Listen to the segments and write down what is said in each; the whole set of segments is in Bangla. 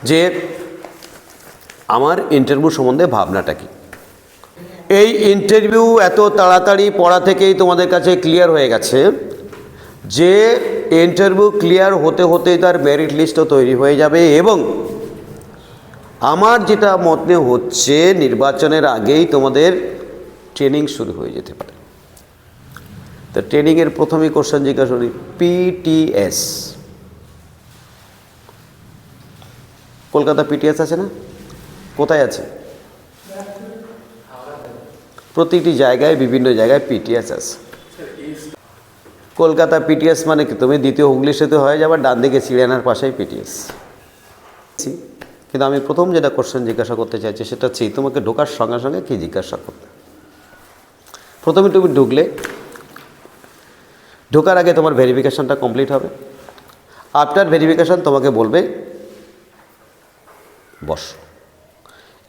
যে আমার ইন্টারভিউ সম্বন্ধে ভাবনাটা কি। এই ইন্টারভিউ এত তাড়াতাড়ি পড়া থেকেই তোমাদের কাছে ক্লিয়ার হয়ে গেছে যে ইন্টারভিউ ক্লিয়ার হতে হতেই তার মেরিট লিস্টও তৈরি হয়ে যাবে, এবং আমার যেটা মনে হচ্ছে নির্বাচনের আগেই তোমাদের ট্রেনিং শুরু হয়ে যেতে পারে। তো ট্রেনিংয়ের প্রথমেই কোশ্চেন জিজ্ঞাসা করি, পিটিএস, কলকাতা পিটিএস আছে না? কোথায় আছে? প্রতিটি জায়গায় বিভিন্ন জায়গায় পিটিএস আছে। কলকাতা পিটিএস মানে কি, তুমি দ্বিতীয় হুগলি সেতু হয়ে যাবে, ডান দিকে চিড়িয়ানার পাশেই পিটিএস। কিন্তু আমি প্রথম যেটা কোশ্চেন জিজ্ঞাসা করতে চাইছি সেটা হচ্ছে তোমাকে ঢোকার সঙ্গে সঙ্গে কী জিজ্ঞাসা করবে। প্রথমে তুমি ঢোকার আগে তোমার ভেরিফিকেশানটা কমপ্লিট হবে। আফটার ভেরিফিকেশান তোমাকে বলবে বস।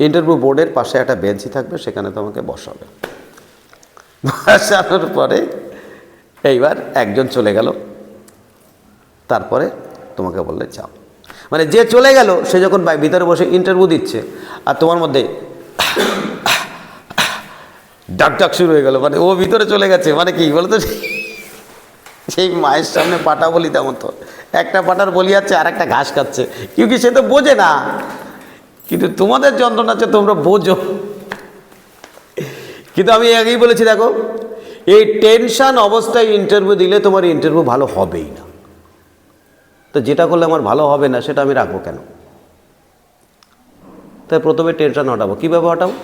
ইন্টারভিউ বোর্ডের পাশে একটা বেঞ্চি থাকবে, সেখানে তোমাকে বসাবে। বসানোর পরে এইবার একজন চলে গেল, তারপরে তোমাকে বললে যাও। মানে যে চলে গেল সে যখন ভিতরে বসে ইন্টারভিউ দিচ্ছে আর তোমার মধ্যে ডাক শুরু হয়ে গেল, মানে ও ভিতরে চলে গেছে, মানে কি বলতো, সেই মায়ের সামনে পাটা বলি তেমন। তো একটা পাটার বলি যাচ্ছে আর একটা ঘাস খাচ্ছে, কি সে তো বোঝে না, কিন্তু তোমাদের যন্ত্রণা আছে তোমরা বোঝো। কিন্তু আমি আগেই বলেছি, দেখো এই টেনশন অবস্থায় ইন্টারভিউ দিলে তোমার ইন্টারভিউ ভালো হবেই না। তো যেটা করলে আমার ভালো হবে না সেটা আমি রাখবো কেন? তাই প্রথমে টেনশন হটাবো। কীভাবে হটাবো?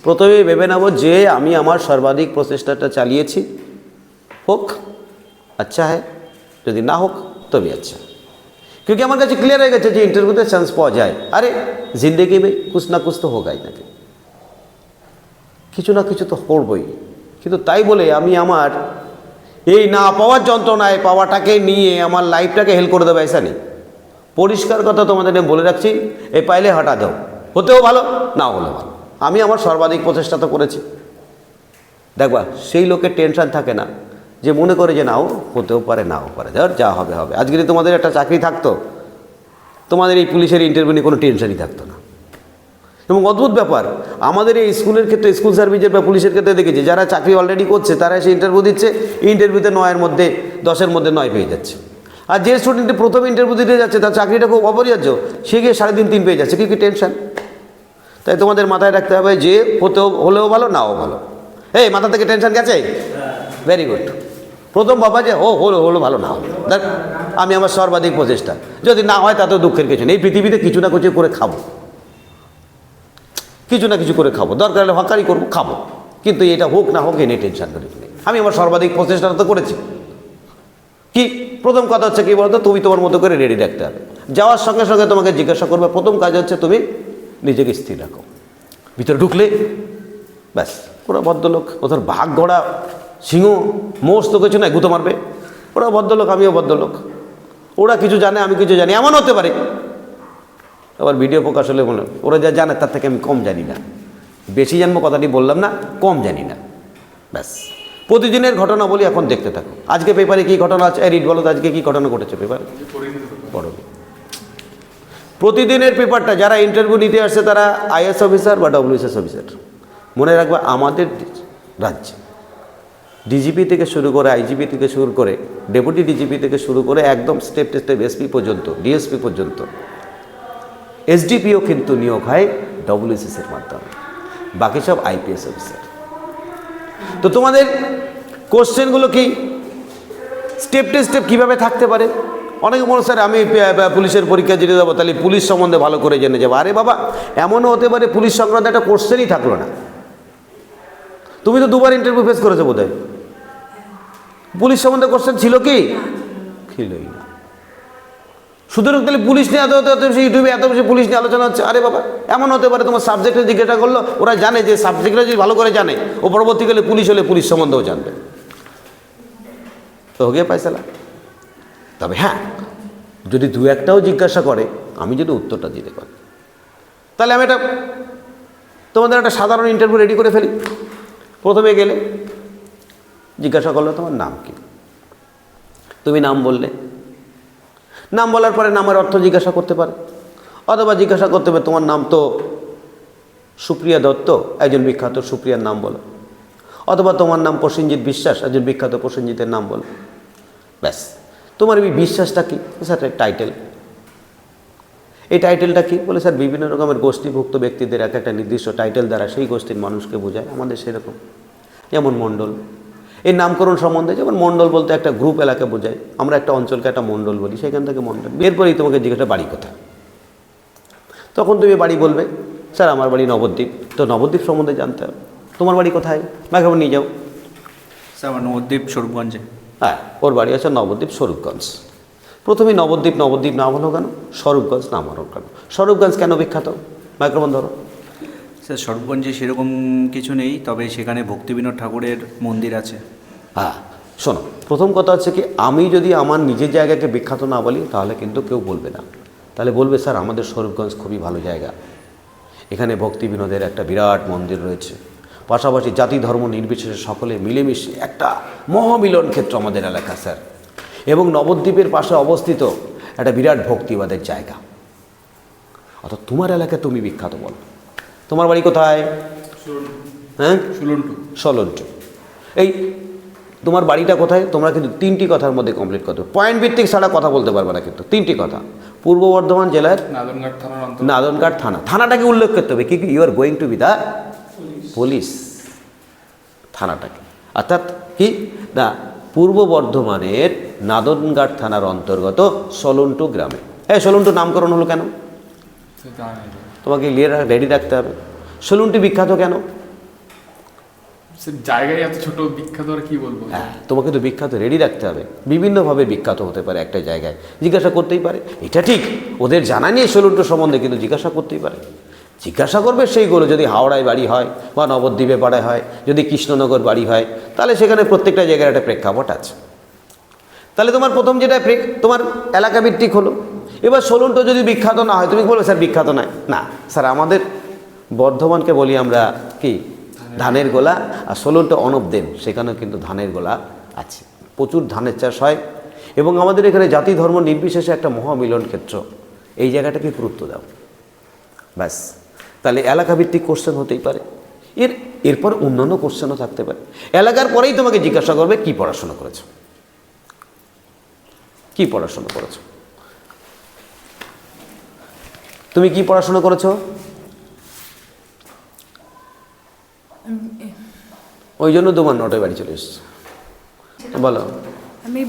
প্রথমে ভেবে নেবো যে আমি আমার সর্বাধিক প্রচেষ্টাটা চালিয়েছি, হোক আচ্ছা হ্যাঁ, যদি না হোক তবে আচ্ছা। क्योंकि আমার কাছে ক্লিয়ার হয়ে গেছে যে ইন্টারভিউতে চান্স পাওয়া যায়। আরে জিন্দগি में कुछ ना कुछ तो होगा ही ना, কিছু না কিছু তো করবই। কিন্তু তাই বলে আমি আমার এই না পাওয়ার যন্ত্রণায় পাওয়াটাকে নিয়ে আমার লাইফটাকে হেল্প করে দেবো এসা নেই। পরিষ্কার কথা তোমাদের বলে রাখছি, এই পাইলে হটা দাও, হতেও ভালো না হলেও ভালো। আমি আমার সর্বাধিক প্রচেষ্টা তো করেছি। দেখবা সেই লোকের টেনশন থাকে না, যে মনে করে যে নাও হতেও পারে নাও পারে, ধর যা হবে হবে। আজকে যদি তোমাদের একটা চাকরি থাকতো, তোমাদের এই পুলিশের ইন্টারভিউ নিয়ে কোনো টেনশনই থাকতো না। এবং অদ্ভুত ব্যাপার, আমাদের এই স্কুলের ক্ষেত্রে, স্কুল সার্ভিসের বা পুলিশের ক্ষেত্রে দেখেছি, যারা চাকরি অলরেডি করছে তারা এসে ইন্টারভিউ দিচ্ছে, ইন্টারভিউতে 9-এর মধ্যে 10-এর মধ্যে 9 পেয়ে যাচ্ছে। আর যে স্টুডেন্ট প্রথম ইন্টারভিউ দিতে যাচ্ছে তার চাকরিটা খুব অপরিহার্য, সে গিয়ে 3.5-3 পেয়ে যাচ্ছে। কি টেনশন? তাই তোমাদের মাথায় রাখতে হবে যে হলেও ভালো নাও ভালো। এই মাথা থেকে টেনশন গেছে? Very good. প্রথম বাবা যে হলো ভালো না হলো, দেখ আমি আমার সর্বাধিক প্রচেষ্টা, যদি না হয় তাতেও দুঃখের কিছু নেই। এই পৃথিবীতে কিছু না কিছু করে খাবো, কিছু না কিছু করে খাবো, দরকার হলে হকারি করবো, খাবো, কিন্তু এটা হোক না হোক এ নিয়ে টেনশন করি নেই। আমি আমার সর্বাধিক প্রচেষ্টাটা তো করেছি। কি প্রথম কথা হচ্ছে কি বলতো, তুমি তোমার মতো করে রেডি রাখতে হবে। যাওয়ার সঙ্গে সঙ্গে তোমাকে জিজ্ঞাসা করবে, প্রথম কাজ হচ্ছে তুমি নিজেকে স্থির রাখো। ভিতরে ঢুকলে ব্যাস, ওরা ভদ্রলোক, ওদের ভাগ ঘোড়া সিংহ মোষ তো কিছু নাই, গুঁতো মারবে। ওরা ভদ্রলোক, আমিও ভদ্রলোক, ওরা কিছু জানে আমি কিছু জানি, এমন হতে পারে। আবার ভিডিও প্রকাশ হলে বললাম ওরা যা জানে তার থেকে আমি কম জানি না, বেশি জানবো কথাটি বললাম না, কম জানি না, ব্যাস। প্রতিদিনের ঘটনা বলি, এখন দেখতে থাকো। আজকে পেপারে কী ঘটনা আছে, রিড বলো তো আজকে কী ঘটনা ঘটেছে পেপারে, পড়ো। প্রতিদিনের পেপারটা যারা ইন্টারভিউ নিতে আসছে তারা আইএস অফিসার বা ডব্লিউএসএস অফিসার। মনে রাখবে আমাদের রাজ্যে ডিজিপি থেকে শুরু করে, আইজিপি থেকে শুরু করে, ডেপুটি ডিজিপি থেকে শুরু করে একদম স্টেপ এসপি পর্যন্ত, ডিএসপি পর্যন্ত, এসডিপিও কিন্তু নিয়োগ হয় ডব্লিউএসএসের মাধ্যমে, বাকি সব আইপিএস অফিসার। তো তোমাদের কোশ্চেনগুলো কি স্টেপ কীভাবে থাকতে পারে? অনেকে মনে স্যার আমি পুলিশের পরীক্ষা দিতে যাবো, তাহলে পুলিশ সম্বন্ধে ভালো করে জেনে যাবো। আরে বাবা, এমনও হতে পারে পুলিশ সংক্রান্ত একটা কোশ্চেনই থাকলো না। তুমি তো 2বার ইন্টারভিউ ফেস করেছো বোধহয়, পুলিশ সম্বন্ধে কোশ্চেন ছিল কি? ছিলই না। সুতরাং তাহলে পুলিশ নিয়ে এত বেশি ইউটিউবে এত বেশি পুলিশ নিয়ে আলোচনা হচ্ছে। আরে বাবা, এমন হতে পারে তোমার সাবজেক্টে জিজ্ঞাসা করলো, ওরা জানে যে সাবজেক্টটা যদি ভালো করে জানে ও পরবর্তীকালে পুলিশ হলে পুলিশ সম্বন্ধেও জানবে, তো গিয়ে পাইসালা। তবে হ্যাঁ, যদি 2-1টাও জিজ্ঞাসা করে, আমি যদি উত্তরটা দিতে পারি, তাহলে আমি তোমাদের একটা সাধারণ ইন্টারভিউ রেডি করে ফেলি। প্রথমে গেলে জিজ্ঞাসা করলো তোমার নাম কি, তুমি নাম বললে, নাম বলার পরে নামের অর্থ জিজ্ঞাসা করতে পারে, অথবা জিজ্ঞাসা করতে হবে তোমার নাম তো সুপ্রিয়া দত্ত, একজন বিখ্যাত সুপ্রিয়ার নাম বলো। অথবা তোমার নাম প্রসেনজিৎ বিশ্বাস, একজন বিখ্যাত প্রসেনজিতের নাম বলো। ব্যাস, তোমার এই বিশ্বাসটা কি? Sir title. এই টাইটেলটা কি? বলে স্যার বিভিন্ন রকমের গোষ্ঠীভুক্ত ব্যক্তিদের এক একটা নির্দিষ্ট টাইটেল দ্বারা সেই গোষ্ঠীর মানুষকে বোঝায়, আমাদের সেরকম। যেমন মণ্ডল, এই নামকরণ সম্বন্ধে যেমন মণ্ডল বলতে একটা গ্রুপ এলাকা বোঝায়, আমরা একটা অঞ্চলকে একটা মণ্ডল বলি, সেখান থেকে মণ্ডল। এরপরেই তোমাকে জিজ্ঞাসা বাড়ি কোথায়, তখন তুমি বাড়ি বলবে স্যার আমার বাড়ি নবদ্বীপ। তো নবদ্বীপ সম্বন্ধে জানতে হবে, তোমার বাড়ি কোথায়, মাইক্রোফোন নিয়ে যাও। স্যার আমার নবদ্বীপ স্বরূপগঞ্জে। হ্যাঁ, ওর বাড়ি আছে নবদ্বীপ স্বরূপগঞ্জ। প্রথমেই নবদ্বীপ নবদ্বীপ নাম হলো কেন, স্বরূপগঞ্জ নাম হলো কেন, স্বরূপগঞ্জ কেন বিখ্যাত, মাইক্রোফোন ধরো। স্যার স্বরূপগঞ্জে সেরকম কিছু নেই, তবে সেখানে ভক্তিবিনোদ ঠাকুরের মন্দির আছে। হ্যাঁ শোনো, প্রথম কথা হচ্ছে কি, আমি যদি আমার নিজের জায়গাকে বিখ্যাত না বলি তাহলে কিন্তু কেউ বলবে না। তাহলে বলবে স্যার আমাদের স্বরূপগঞ্জ খুবই ভালো জায়গা, এখানে ভক্তি বিনোদের একটা বিরাট মন্দির রয়েছে, পাশাপাশি জাতি ধর্ম নির্বিশেষে সকলে মিলেমিশে একটা মহামিলন ক্ষেত্র আমাদের এলাকা স্যার, এবং নবদ্বীপের পাশে অবস্থিত একটা বিরাট ভক্তিবাদের জায়গা। অর্থাৎ তোমার এলাকায় তুমি বিখ্যাত বল। তোমার বাড়ি কোথায়? হ্যাঁ, সলন্টু। এই তোমার বাড়িটা কোথায়? তোমরা কিন্তু 3টি কথার মধ্যে কমপ্লিট করতে হবে, পয়েন্ট ভিত্তিক ছাড়া কথা বলতে পারবে না, কিন্তু 3টি কথা। পূর্ব বর্ধমান জেলার নাদনঘাট থানা, থানাটাকে উল্লেখ করতে হবে, কি you are going to be the police, থানাটাকে। অর্থাৎ কি না, পূর্ব বর্ধমানের নাদনঘাট থানার অন্তর্গত সলন্টু গ্রামে। হ্যাঁ, সলন্টু নামকরণ হলো কেন? তোমাকে রেডি রাখতে হবে। সলন্টু বিখ্যাত কেন? জায়গায় এত ছোট, বিখ্যাত আর কি বলবো। হ্যাঁ, তোমাকে তো বিখ্যাত রেডি রাখতে হবে। বিভিন্নভাবে বিখ্যাত হতে পারে একটা জায়গায়, জিজ্ঞাসা করতেই পারে। এটা ঠিক, ওদের জানা নেই সলন্টু সম্বন্ধে, কিন্তু জিজ্ঞাসা করতেই পারে। জিজ্ঞাসা করবে সেইগুলো, যদি হাওড়ায় বাড়ি হয় বা নবদ্বীপে বাড়ি হয়, যদি কৃষ্ণনগর বাড়ি হয়, তাহলে সেখানে প্রত্যেকটা জায়গার একটা প্রেক্ষাপট আছে। তাহলে তোমার প্রথম যেটা তোমার এলাকা ভিত্তিক হলো। এবার সলন্টু যদি বিখ্যাত না হয়, তুমি বলবে স্যার বিখ্যাত নয়। না স্যার, আমাদের বর্ধমানকে বলি আমরা কি ধানের গোলা, আর সলন্টু অনবদেব, সেখানেও কিন্তু ধানের গোলা আছে, প্রচুর ধানের চাষ হয়, এবং আমাদের এখানে জাতি ধর্ম নির্বিশেষে একটা মহামিলন ক্ষেত্র। এই জায়গাটাকে গুরুত্ব দাও, ব্যাস। তাহলে এলাকাভিত্তিক কোশ্চেন হতেই পারে, এরপর অন্যান্য কোশ্চেনও থাকতে পারে। এলাকার পরেই তোমাকে জিজ্ঞাসা করবে কি পড়াশোনা করেছো, কি পড়াশোনা করেছো, তুমি কি পড়াশোনা করেছো? ওই জন্য তোমার নটায় বাড়ি চলে এসছে। বলো। আমি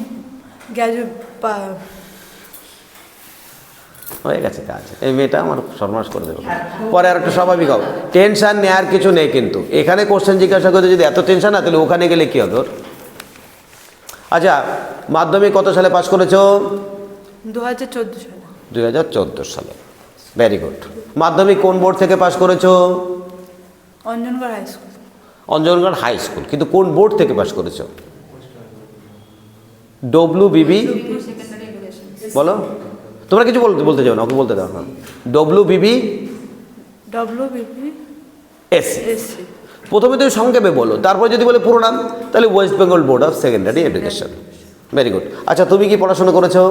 হয়ে গেছে কাজ। এই মেয়েটা আমার সর্বনাশ করে দেবে, পরে আর একটু স্বাভাবিক হবে। টেনশন নেওয়ার কিছু নেই, কিন্তু এখানে কোশ্চেন জিজ্ঞাসা করতে যদি এত টেনশন না, তাহলে ওখানে গেলে কী হবে ওর? আচ্ছা, মাধ্যমিক কত সালে পাস করেছো? 2014 সালে। 2014 সালে, ভেরি গুড। মাধ্যমিক কোন বোর্ড থেকে পাস করেছো? Anjangarh high school. Anjangarh high school, কিন্তু কোন বোর্ড থেকে পাস করেছো? WBB। বলো, তোমরা কিছু বলতে যাও না, ওকে বলতে দাও। WBB SC. প্রথমে তুমি সংক্ষেপে বলো, তারপর যদি বলে পুরো নাম, তাহলে West Bengal board of secondary education. Very good. আচ্ছা, তুমি কি পড়াশোনা করেছো?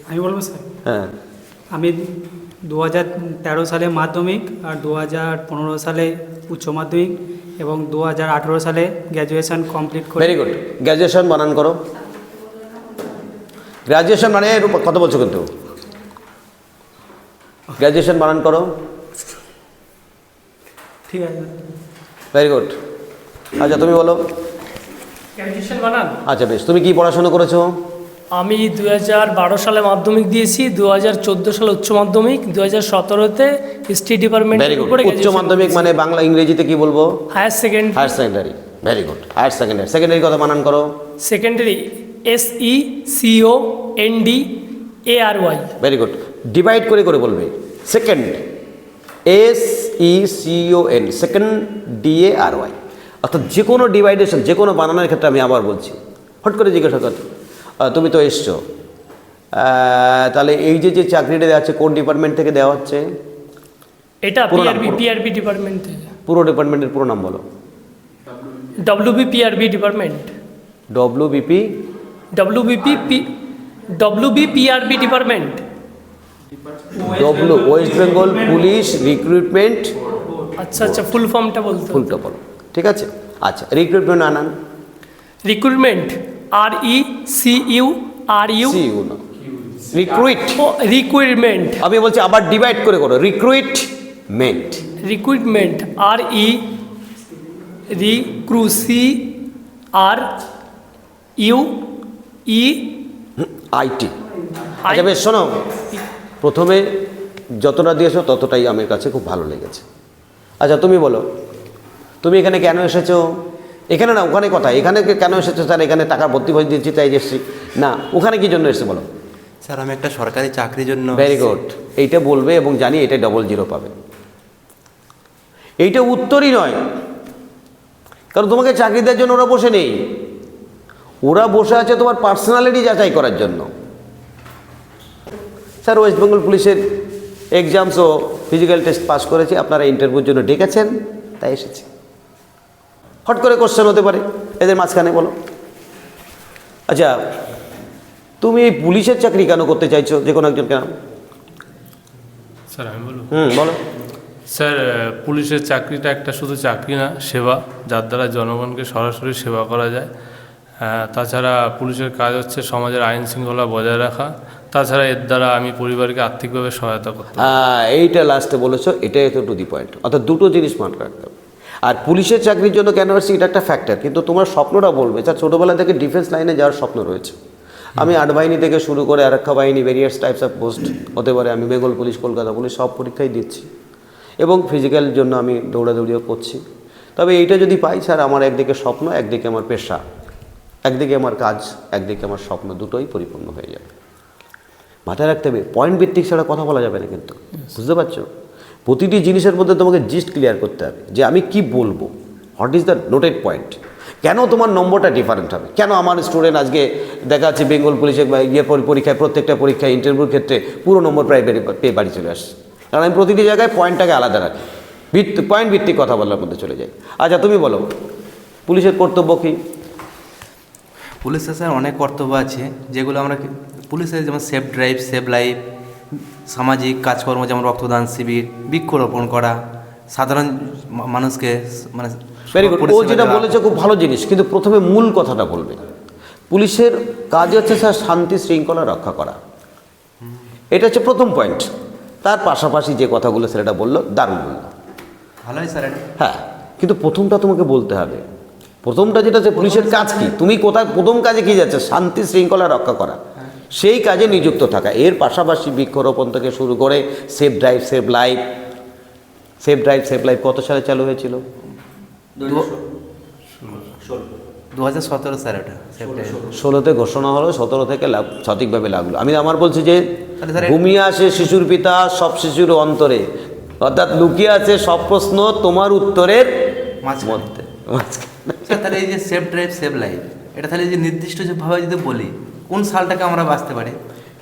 আমি বলবো স্যার। হ্যাঁ, আমি 2013 সালে মাধ্যমিক, আর 2015 সালে উচ্চ মাধ্যমিক, এবং 2018 সালে গ্র্যাজুয়েশন কমপ্লিট করি। Very good. গ্র্যাজুয়েশন বানান করো। গ্র্যাজুয়েশন মানে কত বলছো, কিন্তু গ্র্যাজুয়েশন বানান করো। ঠিক আছে। Very good. আচ্ছা, তুমি বলো। গ্র্যাজুয়েশন বানান। আচ্ছা বেশ, তুমি কি পড়াশোনা করেছো? আমি 2012 সালে মাধ্যমিক দিয়েছি, 2014 সালে উচ্চ মাধ্যমিক, 2017-তে হিস্ট্রি ডিপার্টমেন্ট। Very good. উচ্চ মাধ্যমিক মানে বাংলা ইংরেজিতে কি বলবো? Higher secondary. Higher secondary. Very good. Higher secondary. Secondary কথা বানান করো। Secondary SECONDARY। Very good. Divide করে করে বলবে। Second SECON, second DARY। অর্থাৎ যে কোনো ডিভাইডেশন, যে কোনো বানানোর ক্ষেত্রে আমি আবার বলছি, হট করে জিজ্ঞাসা করতে, তুমি তো এসছো, তাহলে এই যে চাকরিটা দেওয়া হচ্ছে কোন ডিপার্টমেন্ট থেকে দেওয়া হচ্ছে? এটা PRB ডিপার্টমেন্ট থেকে। পুরো ডিপার্টমেন্টের পুরো নাম বলো। WBPRB department. WBPRB department. West Bengal police recruitment আচ্ছা আচ্ছা, ফুল ফর্মটা বলতে হবে। ফুলটা বলো, ঠিক আছে? আচ্ছা, রিক্রুটমেন্ট আনান। রিক্রুটমেন্ট, RECURU, সিইউ না, রিক্রুইট। রিক্রুটমেন্ট, আমি বলছি আবার ডিভাইড করে করো, রিক্রুইটমেন্ট। Recruitment, IT. আচ্ছা বেশ, শোনো, প্রথমে যতটা দিয়েছো ততটাই আমার কাছে খুব ভালো লেগেছে। আচ্ছা তুমি বলো, তুমি এখানে কেন এসেছো? এখানে না, ওখানে কথা। এখানে কেন এসেছো? স্যার এখানে টাকা ভর্তি করে দিচ্ছি তাই এসেছি। না, ওখানে কি জন্য এসেছে বলো? স্যার আমি একটা সরকারি চাকরির জন্য। ভেরি গুড, এইটা বলবে এবং জানি এটা 00 পাবে। এইটা উত্তরই নয়, কারণ তোমাকে চাকরি দেওয়ার জন্য ওরা বসে নেই, ওরা বসে আছে তোমার পার্সোনালিটি যাচাই করার জন্য। স্যার ওয়েস্ট বেঙ্গল পুলিশের এক্সামস ও ফিজিক্যাল টেস্ট পাস করেছি, আপনারা ইন্টারভিউর জন্য ডেকেছেন তাই এসেছি। হট করে কোশ্চেন হতে পারে এদের মাঝখানে, বলো। আচ্ছা তুমি এই পুলিশের চাকরি কেন করতে চাইছো, যে কোনো একজন কেন? স্যার আমি বলবো, বলো। স্যার পুলিশের চাকরিটা একটা শুধু চাকরি না, সেবা, যার দ্বারা জনগণকে সরাসরি সেবা করা যায়। তাছাড়া পুলিশের কাজ হচ্ছে সমাজের আইন শৃঙ্খলা বজায় রাখা। তাছাড়া এর দ্বারা আমি পরিবারকে আর্থিকভাবে সহায়তা করতে পারি। এইটা লাস্টে বলেছো, এটাই তো টু দি পয়েন্ট। অর্থাৎ দুটো জিনিস মনে রাখতে হবে। আর পুলিশের চাকরির জন্য কেন আসছি এটা একটা ফ্যাক্টর, কিন্তু তোমার স্বপ্নটা বলবে। স্যার ছোটোবেলা থেকে ডিফেন্স লাইনে যাওয়ার স্বপ্ন রয়েছে। আমি 8 বাহিনী থেকে শুরু করে আরক্ষা বাহিনী, ভেরিয়াস টাইপস অফ পোস্ট হতে পারে। আমি বেঙ্গল পুলিশ, কলকাতা পুলিশ সব পরীক্ষাই দিচ্ছি এবং ফিজিক্যাল জন্য আমি দৌড়াদৌড়িও করছি। তবে এইটা যদি পাই স্যার, আমার একদিকে স্বপ্ন, একদিকে আমার পেশা, একদিকে আমার কাজ, একদিকে আমার স্বপ্ন, দুটোই পরিপূর্ণ হয়ে যাবে। মাথায় রাখতে হবে, পয়েন্ট ভিত্তিক ছাড়া কথা বলা যাবে না কিন্তু, বুঝতে পারছো? প্রতিটি জিনিসের মধ্যে তোমাকে জিস্ট ক্লিয়ার করতে হবে যে আমি কি বলবো, what is the noted point. কেন তোমার নম্বরটা ডিফারেন্ট হবে? কেন আমার স্টুডেন্ট আজকে দেখা যাচ্ছে বেঙ্গল পুলিশের পরীক্ষায়, প্রত্যেকটা পরীক্ষায়, ইন্টারভিউর ক্ষেত্রে পুরো নম্বর প্রায় পেয়ে বাড়ি চলে আসছে? কারণ আমি প্রতিটি জায়গায় পয়েন্টটাকে আলাদা রাখি, পয়েন্ট ভিত্তিক কথা বলার মধ্যে চলে যাই। আচ্ছা তুমি বলো, পুলিশের কর্তব্য কী? পুলিশের স্যার অনেক কর্তব্য আছে, যেগুলো আমরা পুলিশের, যেমন সেফ ড্রাইভ, সেভ লাইফ, সামাজিক কাজকর্ম যেমন রক্তদান শিবির, বৃক্ষরোপণ করা, সাধারণ মানুষকে মানে ভেরি গুড। ও পরিষেবা যেটা দেওয়া। বলেছে খুব ভালো জিনিস, কিন্তু প্রথমে মূল কথাটা বলবে। পুলিশের কাজ হচ্ছে স্যার শান্তি শৃঙ্খলা রক্ষা করা, এটা হচ্ছে প্রথম পয়েন্ট। তার পাশাপাশি যে কথাগুলো সেটা বললো, দারুণ বললো, ভালোই স্যার এটা। হ্যাঁ, কিন্তু প্রথমটা তোমাকে বলতে হবে। প্রথমটা যেটা হচ্ছে পুলিশের কাজ কি, তুমি কোথায় প্রথম কাজে কি যাচ্ছে? শান্তি শৃঙ্খলা রক্ষা করা, সেই কাজে নিযুক্ত থাকা। এর পাশাপাশি বৃক্ষরোপণ থেকে শুরু করে safe drive, save life. Safe drive, save life কত সালে চালু হয়েছিল? 2017 স্যার ওটা, সেফ ড্রাইভ। 16তে ঘোষণা হলো, 17 থেকে সঠিকভাবে লাগলো। আমি আমার বলছি যে তাহলে স্যার ঘুমিয়ে আসে শিশুর পিতা সব শিশুর অন্তরে, অর্থাৎ লুকিয়ে আছে সব প্রশ্ন তোমার উত্তরের মধ্যে। স্যার তাহলে এই যে সেফ ড্রাইভ, সেভ লাইফ, এটা তাহলে যে নির্দিষ্ট যেভাবে যদি বলি, কোন সালটাকে আমরা বাঁচতে পারি?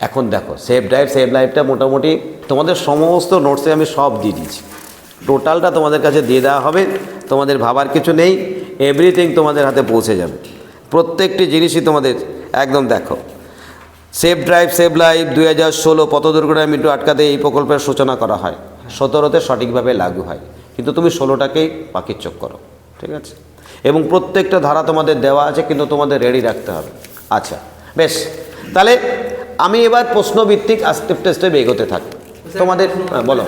এখন দেখো, সেফ ড্রাইভ, সেভ লাইফটা মোটামুটি তোমাদের সমস্ত নোটসে আমি সব দিয়ে দিয়েছি। টোটালটা তোমাদের কাছে দিয়ে দেওয়া হবে, তোমাদের ভাবার কিছু নেই, এভরিথিং তোমাদের হাতে পৌঁছে যাবে। প্রত্যেকটি জিনিসই তোমাদের একদম দেখো। সেফ ড্রাইভ, সেভ লাইফ 2016 পথ দুর্ঘটনা মৃত্যু আটকাতে এই প্রকল্পের সূচনা করা হয়। 17তে সঠিকভাবে লাগু হয়, কিন্তু তুমি 16টাকেই পাখির চোখ করো, ঠিক আছে? এবং প্রত্যেকটা ধারা তোমাদের দেওয়া আছে, কিন্তু তোমাদের রেডি রাখতে হবে। আচ্ছা বেশ, তাহলে আমি এবার প্রশ্নভিত্তিক স্টেপ স্টেপ এগোতে থাকি তোমাদের। বলো।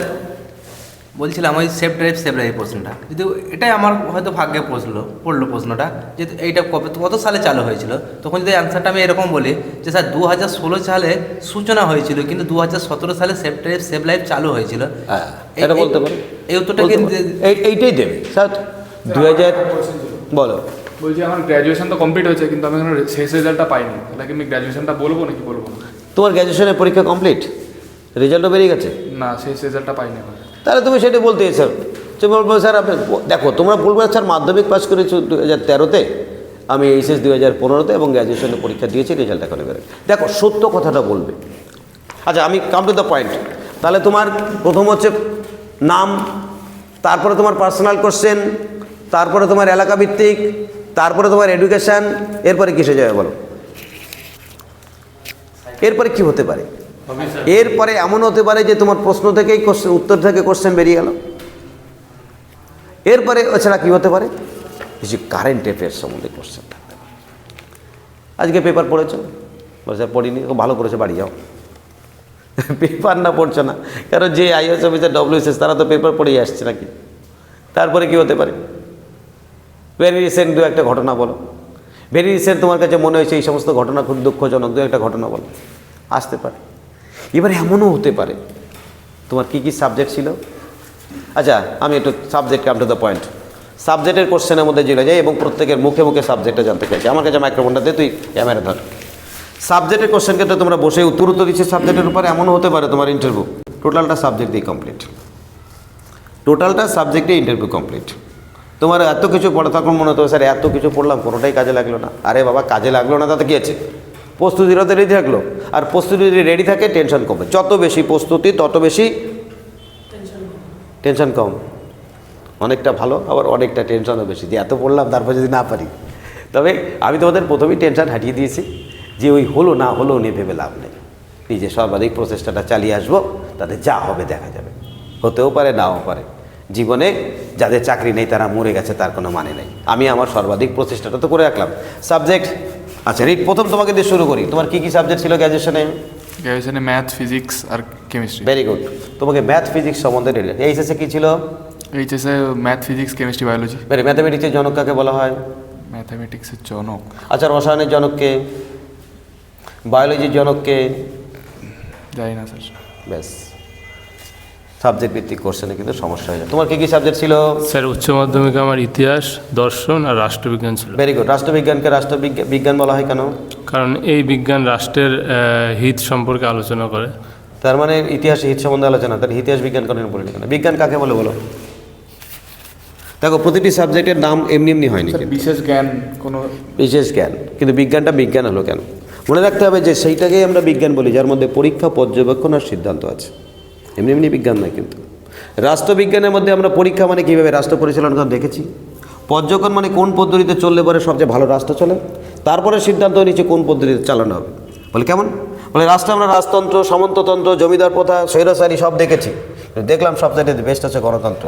বলছিলাম ওই সেফ ড্রাইভ, সেভ লাইফ প্রশ্নটা, যদি এটাই আমার হয়তো ভাগ্যে পড়লো প্রশ্নটা, যে এইটা কত সালে চালু হয়েছিল, তখন যদি অ্যান্সারটা আমি এরকম বলি যে স্যার 2016 সালে সূচনা হয়েছিল, কিন্তু 2017 সালে সেফ ড্রাইভ, সেভ লাইফ চালু হয়েছিল। হ্যাঁ, এটা বলতে পারো। এই উত্তরটাকে এইটাই দেবে স্যার। 2000 বলো। বলছি আমার গ্র্যাজুয়েশন তো কমপ্লিট হয়েছে, কিন্তু আমি এখন শেষ রেজাল্টটা পাইনি, তাহলে কি আমি গ্র্যাজুয়েশনটা বলবো নাকি বলবো না? তোমার গ্র্যাজুয়েশনের পরীক্ষা কমপ্লিট, রেজাল্টও বেরিয়ে গেছে? না, শেষ রেজাল্টটা পাইনি এখন। তাহলে তুমি সেটা বলতে স্যার, যে বলবো স্যার আপনি দেখো, তোমরা বলবো স্যার মাধ্যমিক পাস করেছো 2013-তে, আমি এইচএস 2015-তে এবং গ্র্যাজুয়েশনের পরীক্ষা দিয়েছি, রেজাল্ট এখন বেরোয়। দেখো সত্য কথাটা বলবে। আচ্ছা আমি কাম টু দ্য পয়েন্ট। তাহলে তোমার প্রথম হচ্ছে নাম, তারপরে তোমার পার্সোনাল কোশ্চেন, তারপরে তোমার এলাকা ভিত্তিক, তারপরে তোমার এডুকেশান, এরপরে কিসে যাবে বলো? এরপরে কি হতে পারে? এরপরে এমন হতে পারে যে তোমার প্রশ্ন থেকেই কোশ্চেন, উত্তর থেকে কোশ্চেন বেরিয়ে গেল। এরপরে এছাড়া কী হতে পারে, কিছু কারেন্ট অ্যাফেয়ার্স সম্বন্ধে কোশ্চেন থাকতে পারে। আজকে পেপার পড়েছো, বলছে পড়িনি, ও ভালো করেছে, বাড়ি যাও। পেপার না পড়ছো না, কারণ যে আইএস অফিসার WSS তারা তো পেপার পড়েই আসছে নাকি। তারপরে কি হতে পারে, ভেরি রিসেন্ট দু একটা ঘটনা বলো, ভেরি রিসেন্ট তোমার কাছে মনে হয়েছে এই সমস্ত ঘটনা খুব দুঃখজনক, দু একটা ঘটনা বলো, আসতে পারে। এবারে এমনও হতে পারে তোমার কী কী সাবজেক্ট ছিল। আচ্ছা আমি একটু subject come to the point, সাবজেক্টের কোশ্চেনের মধ্যে জেলে যাই এবং প্রত্যেকের মুখে মুখে সাবজেক্টটা জানতে চাইছি। আমার কাছে মাইক্রোফোনটা দিয়ে তুই ক্যামেরা ধর। সাবজেক্টের কোশ্চেন কিন্তু তোমরা বসে উত্তর দিচ্ছি সাবজেক্টের উপরে, এমনও হতে পারে তোমার ইন্টারভিউ টোটালটা সাবজেক্ট দিয়ে কমপ্লিট, টোটালটা সাবজেক্টে ইন্টারভিউ কমপ্লিট। তোমার এত কিছু পড়া তখন মনে হতো স্যার এত কিছু পড়লাম কোনোটাই কাজে লাগলো না। আরে বাবা কাজে লাগলো না তাতে কী আছে, প্রস্তুতিটা তো রেডি থাকলো। আর প্রস্তুতি যদি রেডি থাকে টেনশন কমবে, যত বেশি প্রস্তুতি তত বেশি টেনশন কম। অনেকটা ভালো আবার অনেকটা টেনশনও বেশি, যে এত পড়লাম তারপর যদি না পারি। তবে আমি তোমাদের প্রথমেই টেনশন হাঁটিয়ে দিয়েছি যে ওই হলো না হলো নিয়ে ভেবে লাভ নেই, নিজে সর্বাধিক প্রচেষ্টাটা চালিয়ে আসবো, তাতে যা হবে দেখা যাবে, হতেও পারে নাও পারে। জীবনে যাদের চাকরি নেই তারা মরে গেছে তার কোনো মানে নেই। আমি আমার সর্বাধিক প্রচেষ্টাটা তো করে রাখলাম। সাবজেক্ট আচ্ছা রিট, প্রথম তোমাকে দিয়ে শুরু করি, তোমার কী কী সাবজেক্ট ছিল গ্র্যাজুয়েশনে? গ্র্যাজুয়েশনে ম্যাথ, ফিজিক্স আর কেমিস্ট্রি। ভেরি গুড, তোমাকে ম্যাথ ফিজিক্স সম্বন্ধে রেডি। এইচএসে কী ছিল? এইচএসে math, physics, chemistry, biology. Very, ম্যাথামেটিক্সের জনক কাকে বলা হয়? ম্যাথামেটিক্সের জনক, আচ্ছা রসায়নের জনককে? বায়োলজির জনককে? জানি না স্যার। ব্যাস, সাবজেক্ট ভিত্তিক কোশ্চেনে কিন্তু সমস্যা হয়ে যায়। তোমার কী কী সাবজেক্ট ছিল? স্যার উচ্চ মাধ্যমিকে আমার ইতিহাস, দর্শন আর রাষ্ট্রবিজ্ঞান ছিল। ভেরি গুড, রাষ্ট্রবিজ্ঞানকে বিজ্ঞান বলা হয় কেন? কারণ এই বিজ্ঞান রাষ্ট্রের হিত সম্পর্কে আলোচনা করে। তার মানে ইতিহাস হিত সম্বন্ধে আলোচনা, তার ইতিহাস বিজ্ঞান করেন বলি কেন? বিজ্ঞান কাকে বলে বলো? দেখো প্রতিটি সাবজেক্টের নাম এমনি এমনি হয়নি, স্যার বিশেষ জ্ঞান কোনো বিশেষ জ্ঞান, কিন্তু বিজ্ঞানটা বিজ্ঞান হলো কেন? মনে রাখতে হবে যে সেইটাকেই আমরা বিজ্ঞান বলি যার মধ্যে পরীক্ষা, পর্যবেক্ষণ আর সিদ্ধান্ত আছে, এমনি এমনি বিজ্ঞান নয়। কিন্তু রাষ্ট্রবিজ্ঞানের মধ্যে আমরা পরীক্ষা মানে কীভাবে রাষ্ট্র পরিচালনা করে দেখেছি, পর্যবেক্ষণ মানে কোন পদ্ধতিতে চললে পরে সবচেয়ে ভালো রাষ্ট্র চলে, তারপরে সিদ্ধান্ত নিচে কোন পদ্ধতিতে চালানো হবে। বলে কেমন? বলে রাষ্ট্রে আমরা রাজতন্ত্র, সামন্ততন্ত্র, জমিদার প্রথা, স্বৈরাচারী সব দেখেছি, দেখলাম সবচাইতে বেস্ট আছে গণতন্ত্র।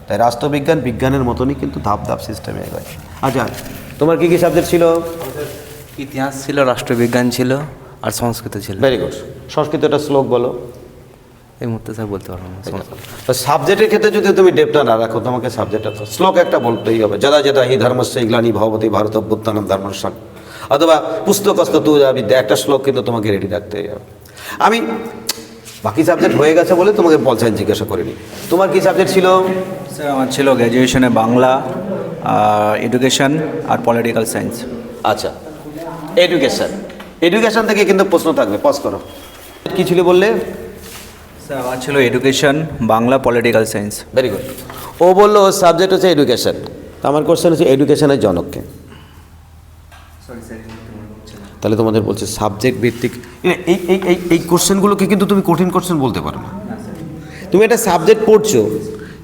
তাই রাষ্ট্রবিজ্ঞান বিজ্ঞানের মতনই কিন্তু ধাপ ধাপ সিস্টেমে এগোয়। আচ্ছা তোমার কী কী সাবজেক্ট ছিল? ইতিহাস ছিল, রাষ্ট্রবিজ্ঞান ছিল আর সংস্কৃত ছিল। ভেরি গুড, সংস্কৃতটা শ্লোক বলো। এই মুহূর্তে স্যার বলতে পারবো না। সাবজেক্টের ক্ষেত্রে যদি তুমি ডেপটা না রাখো, তোমাকে সাবজেক্টটা শ্লোক একটা বলতেই হবে, যদা যদা হি ধর্মস্য গ্লানি ভবতি ভারত অভ্যুত্থানম ধর্মস্যাং, অথবা পুস্তকস্থ তু বিদ্যা, একটা শ্লোক কিন্তু তোমাকে রেডি রাখতেই হবে। আমি বাকি সাবজেক্ট হয়ে গেছে বলে তোমাকে পল সায়েন্স জিজ্ঞাসা করিনি। তোমার কী সাবজেক্ট ছিল? স্যার আমার ছিল গ্র্যাজুয়েশনে বাংলা, এডুকেশন আর পলিটিক্যাল সায়েন্স। আচ্ছা এডুকেশন, এডুকেশন থেকে কিন্তু প্রশ্ন থাকবে, পজ করো। কী ছিল বললে? স্যার আমার ছিল education, Bangla, political science. Very good, ও বললো সাবজেক্ট হচ্ছে এডুকেশন, আমার কোশ্চেন হচ্ছে এডুকেশনের জনককে। তাহলে তোমাদের বলছে সাবজেক্ট ভিত্তিক, এই এই এই এই কোশ্চেনগুলোকে কিন্তু তুমি কঠিন কোশ্চেন বলতে পারো না। তুমি একটা সাবজেক্ট পড়ছো,